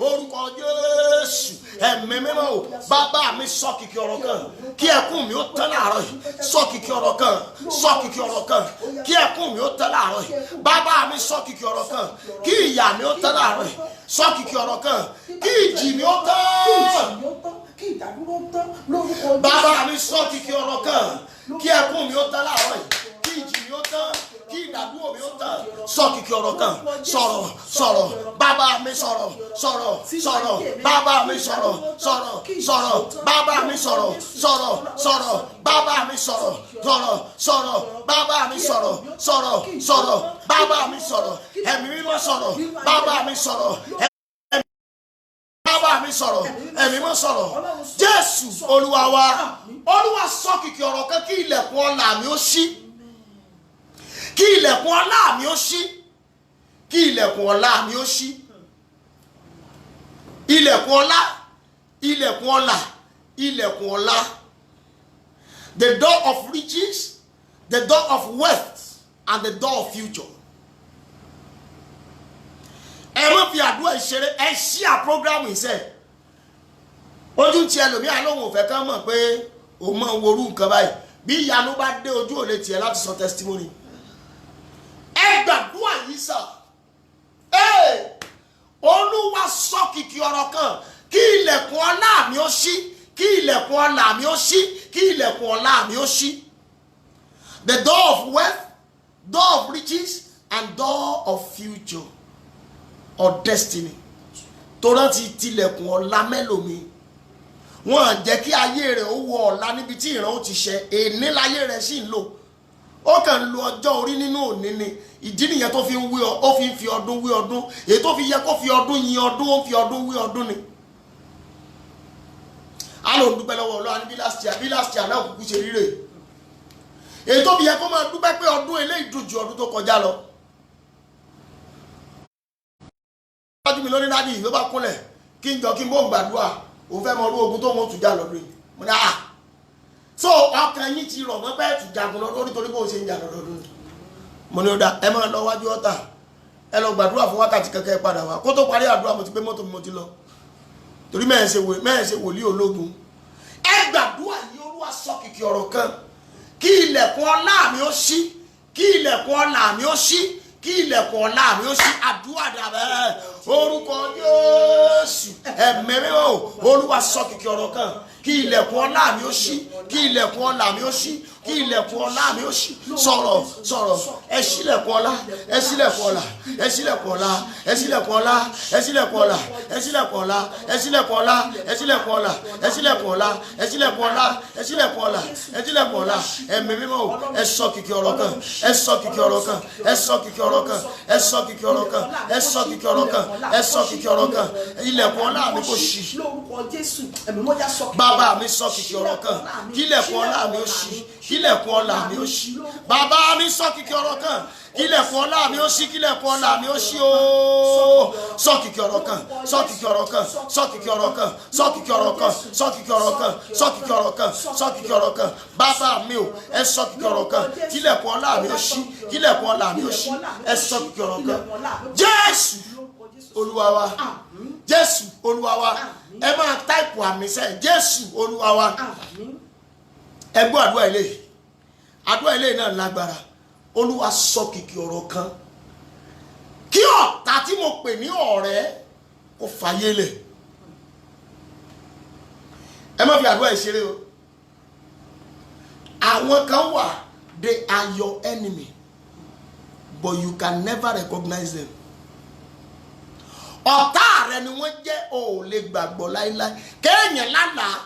orúkọ Jésù ẹ̀mí mímọ́ o bàbá mi sọ kìkì ọ̀rọ̀ kan kí ẹkún mi ó tán láàárọ̀ yìí sọ kìkì ọ̀rọ̀ kan sọ kìkì ọ̀rọ̀ kan kí ẹkún mi ó tán láàárọ̀ yìí bàbá mi sọ kìkì ọ̀rọ̀ kan kí ìyà mi ó tán láàárọ̀ yìí sọ kìkì ọ̀rọ̀ kan kí ìjì mi ó tán bàbá mi sọ kìkì ọ̀rọ̀ kan kí ẹkún mi ó tán láàárọ̀ yìí kí ìjì mi ó tán kí ìdádúró mi ó tán sọ kìkì ọ̀rọ̀ kan sọ̀rọ̀ sọ̀rọ̀ bàbá mi sọ̀rọ̀ sọ̀rọ̀ sọ̀rọ̀ bàbá mi sọ̀rọ̀ sọ̀rọ̀ sọ̀rọ̀ bàbá mi sọ̀rọ̀ sọ̀rọ̀ sọ̀rọ̀ bàbá mi sọ̀rọ̀ sọ̀rọ̀ sọ̀rọ̀ bàbá mi sọ̀rọ̀ sọ̀rọ̀ sọ̀rọ̀ bàbá mi sọ̀rọ̀ ẹ̀mí mímọ́ sọ̀rọ̀ bàbá mi sọ̀rọ̀ bàbá mi sọ̀rọ̀ ẹ̀mí mímọ́ sọ̀rọ̀ Jésù Olúwa wa Olúwa sọ kìkì ọ̀rọ̀ kan kí ilẹ̀kùn ọlá mi ó ṣí kí ilẹ̀kùn ọlá mi ó ṣí kí ilẹ̀kùn ọlá mi ó ṣí ilẹ̀kùn ọlá ilẹ̀kùn ọlá ilẹ̀kùn ọlá the door of riches the door of wealth and the door of future. ẹ má fi àdúrà ìṣeré ẹ ṣí à program ìṣe ojú ti ẹlòmíà lóhùn òfẹ kan mọ̀ pé òun máa ń worú nǹkan báyìí bí ìyanu bá dé ojú ò lè tiẹ̀ láti sọ testimony ẹ gbàdúrà yìí sà Olúwa sọ kìkì ọ̀rọ̀ kan kí ilẹ̀kùn ọlá mi ó ṣí kí ilẹ̀kùn ọlá mi ó ṣí kí ilẹ̀kùn ọlá mi ó ṣí the door of wealth door of riches and door of future or destiny tó rántí tilẹ̀kùn ọ̀la mẹ́lòmí wọ́n jẹ́ kí ayé rẹ̀ ó wọ ọ̀la níbi tí ìran ó ti ṣẹ èní láyé rẹ̀ sì ń lò ó kàn ń lo ọjọ́ orí nínú òní ni ìdí nìyẹn tó fi ń wí ó fi ń fi ọdún wí ọdún èyí tó fi yẹ kó fi ọdún yin ọdún ó fi ọdún wí ọdún ni. a lò ń dúpẹ́ lọ́wọ́ Ọlọ́run ní bí last year náà kúkú ṣe ríre èyí tó fi yẹ kó máa dúpẹ́ pé ọdún eléyìí dùn ju ọdún tó kọjá lọ. mi lóní dádì ló bá kúnlẹ̀ kí n jọ kí n bó gbàdúrà òun fẹ́ mọ orú ogun tó wọ́n tún jà lọ́dún yìí mo ní so ọkàn yín ti rọ̀ mọ́ bẹ́ẹ̀ tún jagun lọ́dún nítorí bó ṣe ń jà lọ́dún mo ní ó dá ẹ máa lọ wájú ọ̀tà ẹ lọ gbàdúrà fún wákàtí kẹ́kẹ́ padà wá kó tó parí àdúrà mo ti gbé mọ́tò mi mo ti lọ torí mẹ́ẹ̀ ṣe wòlíì ológun ẹ gbàdúrà yìí Olúwa sọ kìkì ọ̀rọ̀ kan kí ilẹ̀kùn ọlá mi ó ṣí kí ilẹ̀kùn ọlá mi ó ṣí kí ilẹ̀kùn ọlá mi ó ṣí àdúrà dàbẹ́ orúkọ Jésù ẹ̀mí mímọ́ Olúwa sọ kìkì ọ̀rọ̀ kan kí ilẹ̀kùn ọlá mi ó ṣí kí ilẹ̀kùn ọlá mi ó ṣí kí ilẹ̀kùn ọlá mi ó ṣí sọ̀rọ̀ sọ̀rọ̀ ẹ ṣílẹ̀kùn ọlá ẹ ṣílẹ̀kùn ọlá ẹ ṣílẹ̀kùn ọlá ẹ ṣílẹ̀kùn ọlá ẹ ṣílẹ̀kùn ọlá ẹ ṣílẹ̀kùn ọlá ẹ ṣílẹ̀kùn ọlá ẹ ṣílẹ̀kùn ọlá ẹ ṣílẹ̀kùn ọlá ẹ ṣílẹ̀kùn ọlá ẹ ṣílẹ̀kùn ọlá ẹ ṣílẹ̀kùn ọlá ẹ̀mí mímọ́ ẹ sọ kìkì ọ̀rọ̀ kan ẹ sọ kìkì ọ̀rọ̀ kan ẹ sọ kìkì ọ̀rọ̀ kan ẹ sọ kìkì ọ̀rọ̀ kan ẹ sọ kìkì ọ̀rọ̀ kan ẹ sọ kìkì ọ̀rọ̀ kan ilẹ̀kùn ọlá mi kò ṣí bàbá mi sọ kìkì ọ̀rọ̀ kan kí ilẹ̀kùn ọlá mi ó ṣí kí ilẹ̀kùn ọlá mi ó ṣí bàbá mi sọ kìkì ọ̀rọ̀ kan kí ilẹ̀kùn ọlá mi ó ṣí kí ilẹ̀kùn ọlá mi ó ṣí ooo sọ kìkì ọ̀rọ̀ kan sọ kìkì ọ̀rọ̀ kan sọ kìkì ọ̀rọ̀ kan sọ kìkì ọ̀rọ̀ kan sọ kìkì ọ̀rọ̀ kan sọ kìkì ọ̀rọ̀ kan sọ kìkì ọ̀rọ̀ kan bàbá mi ò ẹ sọ kìkì ọ̀rọ̀ kan kí ilẹ̀kùn ọlá mi ó ṣí kí ilẹ̀kùn ọlá mi ó ṣí ẹ sọ kìkì ọ̀rọ̀ kan Jésù Olúwa wa Jésù Olúwa wa ẹ máa táìpù àmì sẹ́yìn Jésù Olúwa wa ẹ gbọ́ àdúrà ilé náà lágbára Olúwa sọ kìkì ọ̀rọ̀ kan kí ọ̀tá tí mo pè ní ọ̀rẹ́ kó fàyè lẹ̀ ẹ má fi àdúrà ìṣeré o àwọn kan wà they are your enemy but you can never recognize them ọ̀tá rẹ ni wọ́n jẹ́ o ò lè gbàgbọ́ láíláí kéèyàn lálàá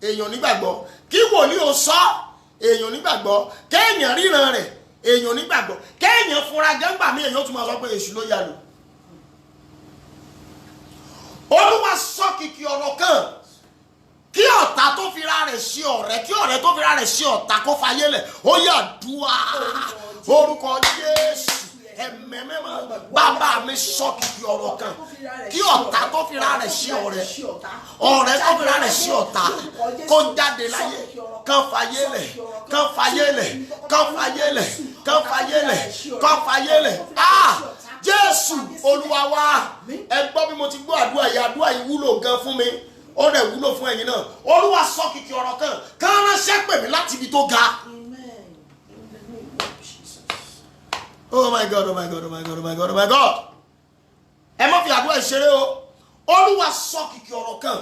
èèyàn nígbàgbọ́ kí wòlíì ó sọ èèyàn nígbàgbọ́ kéèyàn ríran rẹ̀ èèyàn nígbàgbọ́ kéèyàn fúnra gẹ́gbà mí èèyàn tún máa sọ pé èṣù ló yà lò. Olúwa sọ kìkì ọ̀rọ̀ kan kí ọ̀tá tó fira rẹ̀ sí ọ̀rẹ́ kí ọ̀rẹ́ tó fira rẹ̀ sí ọ̀tá kó fayé lẹ̀ ó yà dùá orúkọ Jésù ẹ̀mẹ́mẹ́mọ́ bàbá mi sọ kìkì ọ̀rọ̀ kan kí ọ̀tá tó fira rẹ̀ sí ọ̀rẹ́ ọ̀rẹ́ tó fira rẹ̀ sí ọ̀tá kó jáde láyé kán fayé lẹ̀ kán fayé lẹ̀ kán fayé lẹ̀ kán fayé lẹ̀ kán fayé lẹ̀ Jésù Olúwa wa. Ẹ gbọ́ bí mo ti gbọ́ àdúrà yìí wúlò gan fún mi. Ó dẹ̀ wúlò fún ẹ̀yin náà. Olúwa sọ kìkì ọ̀rọ̀ kan. Kán ránṣẹ́ pè mí láti ibi tó ga. Oh my God, oh my God, oh my God, oh my God, oh my God. Ẹ má fi àdúrà ìṣeré o. Olúwa sọ kìkì ọ̀rọ̀ kan.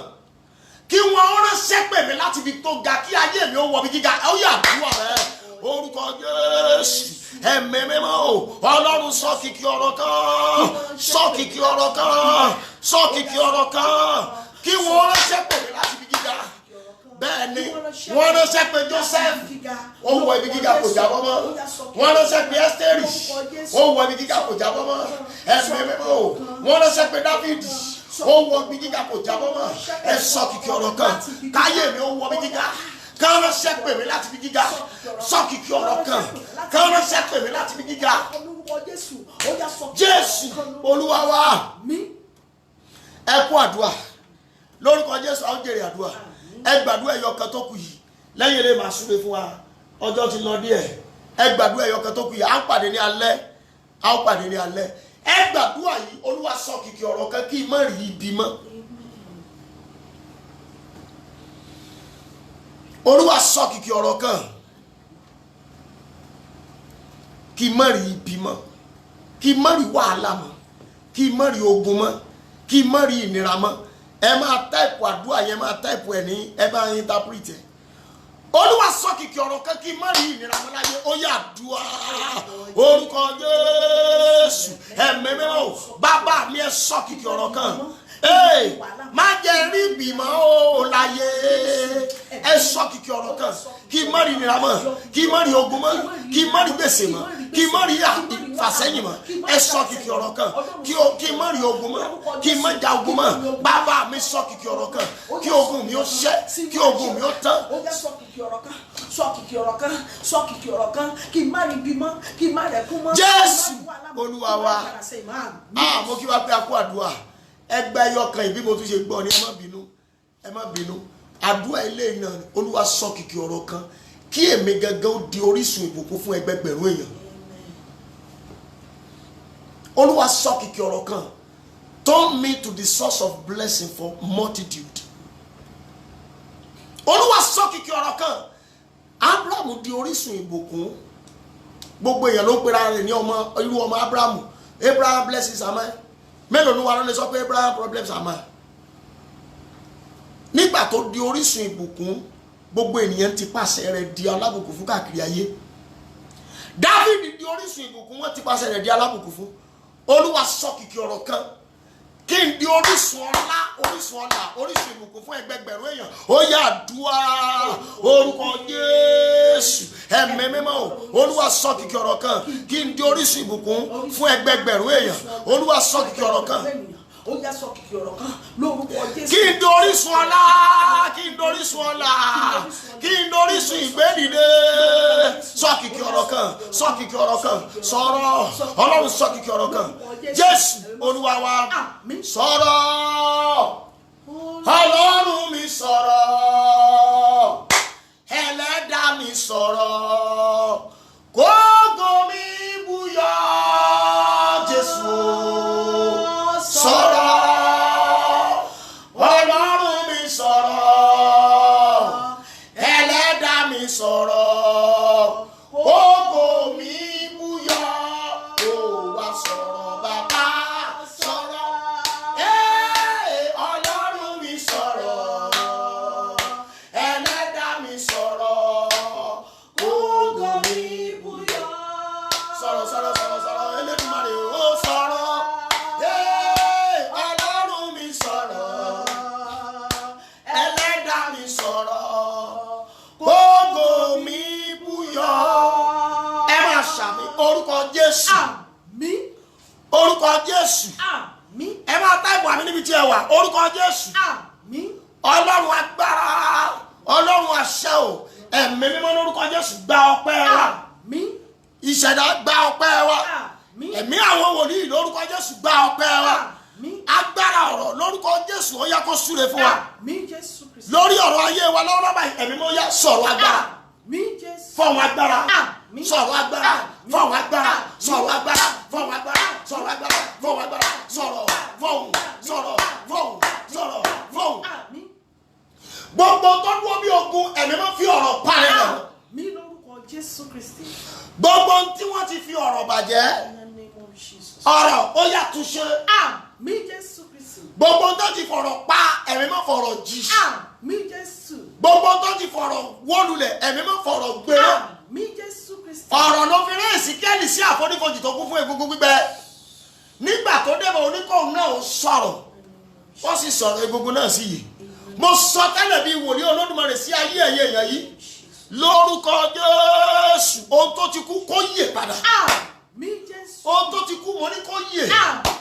Kí wọ́n ránṣẹ́ pè mí láti ibi tó ga, kí ayé mi ó wọ bí gíga. Ó yá àdúrà rẹ̀. Orúkọ Jésù. Ẹ̀mí mímọ́ o. Ọlọ́run sọ kìkì ọ̀rọ̀ kan. Sọ kìkì ọ̀rọ̀ kan. Sọ kìkì ọ̀rọ̀ kan. Kí wọ́n ránṣẹ́ pè mí láti ibi gíga. Bẹ́ẹ̀ ni wọ́n ránṣẹ́ pé Joseph ó wọ ibi gíga kò jábọ́ mọ́. Wọ́n ránṣẹ́ pé Ẹ́sítérì ó wọ ibi gíga kò jábọ́ mọ́. Ẹ̀mí mímọ́ o. Wọ́n ránṣẹ́ pé David ó wọ ibi gíga kò jábọ́ mọ́. Ẹ sọ kìkì ọ̀rọ̀ kan. Káyé mi ó wọ ibi gíga. Ká ránṣẹ́ pè mí láti ibi gíga. Sọ kìkì ọ̀rọ̀ kan. Ká ránṣẹ́ pè mí láti ibi gíga. Jésù Olúwa wa. Ẹ kú àdúrà. Lórúkọ Jésù a ó jèrè àdúrà. Ẹ gbàdúrà ẹyọ kan tó kù yìí. Lẹ́yìn eré màá súre fún wa. Ọjọ́ ti lọ díẹ̀. Ẹ gbàdúrà ẹyọ kan tó kù yìí. À ń pàdé ní alẹ́. A ó pàdé ní alẹ́. Ẹ gbàdúrà yìí. Olúwa sọ kìkì ọ̀rọ̀ kan kí n má rí ibi mọ́. Olúwa sọ kìkì ọ̀rọ̀ kan kí n má rí ibi mọ́. Kí n má rí wàhálà mọ́. Kí n má rí ogun mọ́. Kí n má rí ìnira mọ́. Ẹ máa táìpù àdúrà yẹn máa táìpù ẹ̀ ní ẹ bá ń interpret. Olúwa sọ kìkì ọ̀rọ̀ kan kí n má rí ìnira mọ́ láyé. Ó yá àdúrà. Orúkọ Jésù. Ẹ̀mí mímọ́ o. Bàbá mi ẹ sọ kìkì ọ̀rọ̀ kan. Má jẹ́ rí ìbímọ o láyé. Ẹ sọ kìkì ọ̀rọ̀ kan kí n má rí ìnira mọ́. Kí n má rí ogun mọ́. Kí n má rí gbèsè mọ́. Kí n má rí ìfàsẹ́yìn mọ́. Ẹ sọ kìkì ọ̀rọ̀ kan kí n má rí ogun mọ́. Kí n má ja ogun mọ́. Bàbá mi sọ kìkì ọ̀rọ̀ kan kí ogun mi ó ṣẹ́. Kí ogun mi ó tán. Sọ kìkì ọ̀rọ̀ kan. Sọ kìkì ọ̀rọ̀ kan. Sọ kìkì ọ̀rọ̀ kan kí n má rí bímọ. Kí n má rẹ̀kún mọ́. Jésù Olúwa wa. Mo kí wá pé a kú àdúrà. Ẹgbẹ́ ẹyọ kan ìbí mo tún ṣe gbọ́ ni ẹ má bínú. Ẹ má bínú. Àdúrà ilé náà ni Olúwa sọ kìkì ọ̀rọ̀ kan kí èmi gangan ó di orísun ìbùkún fún ẹgbẹgbẹ̀rún èèyàn. Olúwa sọ kìkì ọ̀rọ̀ kan. Turn me to the source of blessing for multitude. Olúwa sọ kìkì ọ̀rọ̀ kan. Abraham di orísun ìbùkún. Gbogbo èèyàn ló pera rẹ̀ ní ọmọ irú ọmọ Abraham. Abraham blessings am I. Mélòó ni wà ló lè sọ pé Abraham problems am I. Nígbà tó di orísun ìbùkún, gbogbo ènìyàn ti pàṣẹ rẹ̀ di alábùkún fún káàkiri ayé. David di orísun ìbùkún, wọ́n ti pàṣẹ rẹ̀ di alábùkún fún. Olúwa sọ kìkì ọ̀rọ̀ kan kí n di orísun ọlá, orísun ìbùkún fún ẹgbẹgbẹ̀rún èèyàn. Ó yá àdúrà orúkọ Jésù. Ẹ̀mí mímọ́ o. Olúwa sọ kìkì ọ̀rọ̀ kan kí n di orísun ìbùkún fún ẹgbẹgbẹ̀rún èèyàn. Olúwa sọ kìkì ọ̀rọ̀ kan. Ó yá sọ kìkì ọ̀rọ̀ kan lórúkọ Jésù. Kí n di orísun ọlá, kí n di orísun ọlá, kí n di orísun ìgbédìde. Sọ kìkì ọ̀rọ̀ kan, sọ kìkì ọ̀rọ̀ kan, sọ̀rọ̀. Ọlọ́run sọ kìkì ọ̀rọ̀ kan. Jésù Olúwa wa sọ̀rọ̀. Ọlọ́run mi sọ̀rọ̀. Ẹlẹ́dàá mi sọ̀rọ̀. Kógo mi búyọ. Jésù sọ̀rọ̀. Ọlọ́run mi sọ̀rọ̀. Ẹlẹ́dàá mi sọ̀rọ̀. Ògo mi búyọ. Ó wá sọ̀rọ̀ bàbá sọ̀rọ̀. Ọlọ́run mi sọ̀rọ̀. Ẹlẹ́dàá mi sọ̀rọ̀. Ògo mi búyọ. Sọ̀rọ̀ sọ̀rọ̀ sọ̀rọ̀ sọ̀rọ̀ Elédùmarè ó sọ̀rọ̀. Ọlọ́run mi sọ̀rọ̀. Ẹlẹ́dàá mi sọ̀rọ̀. Ògo mi búyọ. Ẹ máa ṣàmì orúkọ Jésù. Àmín. Orúkọ Jésù. Àmín. Ẹ máa táìpù àmì níbi tí ẹ wà. Orúkọ Jésù. Àmín. Ọlọ́run agbára. Ọlọ́run àṣẹ o. Ẹ̀mí mímọ́ lórúkọ Jésù gba ọpẹ́ wa. Àmín. Ìṣẹ̀dá gba ọpẹ́ wa. Àmín. Ẹ̀mí àwọn wòlíì lórúkọ Jésù gba ọpẹ́ wa. Àmín. Agbára ọ̀rọ̀ lórúkọ Jésù ó yá kó súre fún wa. Àmín Jésù Kristi. Lórí ọ̀rọ̀ ayé wa lọ́wọ́ báyìí ẹ̀mí mọ́ yá sọ̀rọ̀ agbára. Àmín Jésù. Fọ̀wọ́n agbára. Àmín. Sọ̀rọ̀ agbára. Fọ̀wọ́n agbára. Sọ̀rọ̀ agbára. Fọ̀wọ́n agbára. sọ̀rọ̀ agbára fọ̀hún agbára sọ̀rọ̀ fọ̀hún sọ̀rọ̀ fọ̀hún sọ̀rọ̀ fọ̀hún. gbogbo tó dúró bí ogun ẹ̀mí máa fi ọ̀rọ̀ pa ẹ̀ lọ. Mi lórúkọ Jésù Kristi. gbogbo tí wọ́n ti fi ọ̀rọ̀ bàjẹ́ In the name of Jesus. ọ̀rọ̀ ó yà túnṣe. Mi Jésù Kristi. gbogbo tó ti fọ̀rọ̀ pa ẹ̀mí máa fọ̀rọ̀ jí. Mi Jésù. gbogbo tó ti fọ̀rọ̀ wólulẹ̀ ẹ̀mí máa fọ̀rọ̀ gbé. Mi Jésù Kristi. ọ̀rọ̀ ló fi rán Èsíkíẹ́lì sí àfonífojì tó kún fún egungun gbígbẹ. nígbà tó débọ̀ oníkóhùn náà ó sọ̀rọ̀ ó sì sọ̀rọ̀ egungun náà sí yìí. mo sọ tẹ́lẹ̀ bíi wòlíì Olódùmarè sí ayé ẹ̀yẹ èèyàn yìí lórúkọ Jésù ohun tó ti kú kó yè padà. Mi Jésù. ohun tó ti kú mo ní kó yè.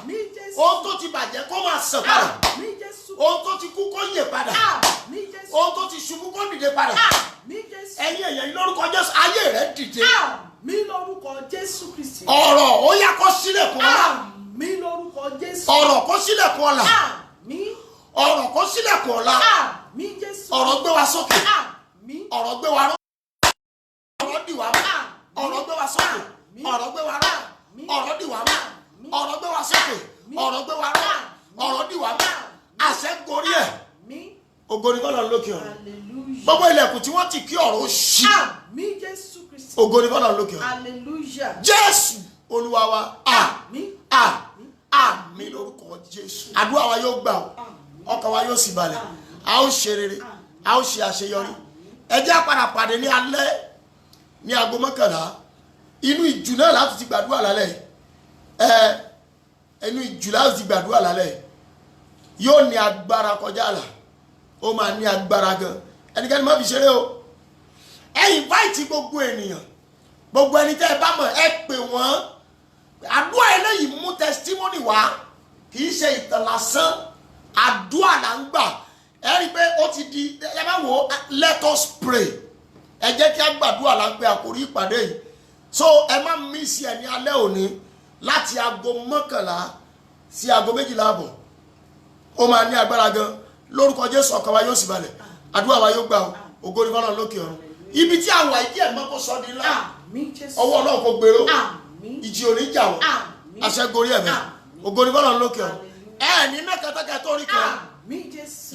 Mi Jésù. ohun tó ti bàjẹ́ kó máa sàn padà. Mi Jésù. ohun tó ti kú kó yè padà. Mi Jésù. ohun tó ti ṣubú kó dìde padà. Mi Jésù. ẹ̀yin èèyàn yìí lórúkọ Jésù ayé rẹ̀ dìde. Mi lórúkọ Jésù Kristi. ọ̀rọ̀ ó yá kó sílẹ̀kùn ọ̀la. Mi lórúkọ Jésù. ọ̀rọ̀ kó sílẹ̀kùn ọ̀la. Mi. ọ̀rọ̀ kó sílẹ̀kùn ọ̀la. Mi Jésù. ọ̀rọ̀ gbé wa sókè. Mi. ọ̀rọ̀ gbé wa ró. ọ̀rọ̀ dì wá mú. ọ̀rọ̀ gbé wa sókè. ọ̀rọ̀ gbé wa ró. ọ̀rọ̀ dì wá mú. ọ̀rọ̀ gbé wa sókè. ọ̀rọ̀ gbé wa ró. ọ̀rọ̀ dì wá mú. àṣẹ gorí ẹ̀. Mi. ògo ni fọ́lọ́run lókè ọ̀run. Hallelujah. gbogbo ilẹ̀kùn tí wọ́n ti kí ọ̀rọ̀ ó ṣí. Mi Jésù Kristi. ògo ni fọ́lọ́run lókè ọ̀run. Hallelujah. Jésù Olúwa wa. Mi. Àmín lórúkọ Jésù. àdúrà wa yóò gbà ó ọkàn wa yóò sì balẹ̀ a ó ṣe rere a ó ṣe àṣeyọrí. ẹ jẹ́ á padà pàdé ní alẹ́ ní aago 11 inú ìjù náà láti ti gbàdúrà lálẹ́ inú ìjù láti ti gbàdúrà lálẹ́ yóò ní agbára kọjá àlà ó máa ní agbára gan ẹnikẹ́ni má fi ṣeré o. ẹ invite gbogbo ènìyàn gbogbo ẹni tẹ́ ẹ bá mọ̀ ẹ pè wọ́n àdúrà eléyìí mú testimony wá kì í ṣe ìtàn lásán àdúrà là ń gbà ẹ rí i pé ó ti di ẹ bá wò ó let us pray ẹ jẹ́ kí a gbàdúrà là ń pe àkórí ìpàdé yìí so ẹ má miss ẹ ní alẹ́ òní láti aago 11 sí aago 12 àbọ̀ ó máa ní agbára gan lórúkọ Jésù ọkàn wa yóò sì balẹ̀ àdúrà wa yóò gbà ó ògo ni fọ́lọ́run lókè ọ̀run ibi tí àwọn ìdí ẹ̀ mọ́ kó sọ di ńlá ọwọ́ Ọlọ́run kó gbèrò ìjì òní jà wọ́n àṣẹ gorí ẹ̀mẹ́ ògo ni fọ́lọ́run lókè ọ̀run ẹ ní mẹ́kẹ́tẹ́kẹ́ tó rí kan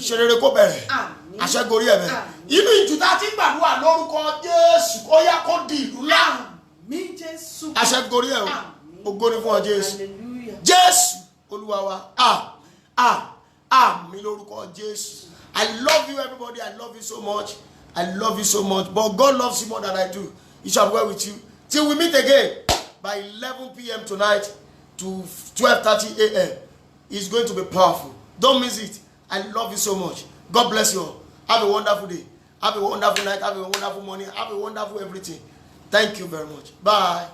ìṣerere kó bẹ̀rẹ̀ àṣẹ gorí ẹ̀mẹ́ inú ìjù tá a ti gbàdúrà lórúkọ Jésù ó yá kó di ìlú ńlá àṣẹ gorí ẹ̀ ògo ni fún ọ Jésù Jésù Olúwa wa àmín lórúkọ Jésù. I love you everybody. I love you so much. I love you so much. But God loves you more than I do. He shall be well with you. Till we meet again by 11 p.m. tonight to 12:30 a.m. It's going to be powerful. Don't miss it. I love you so much. God bless you all. Have a wonderful day. Have a wonderful night. Have a wonderful morning. Have a wonderful everything. Thank you very much. Bye.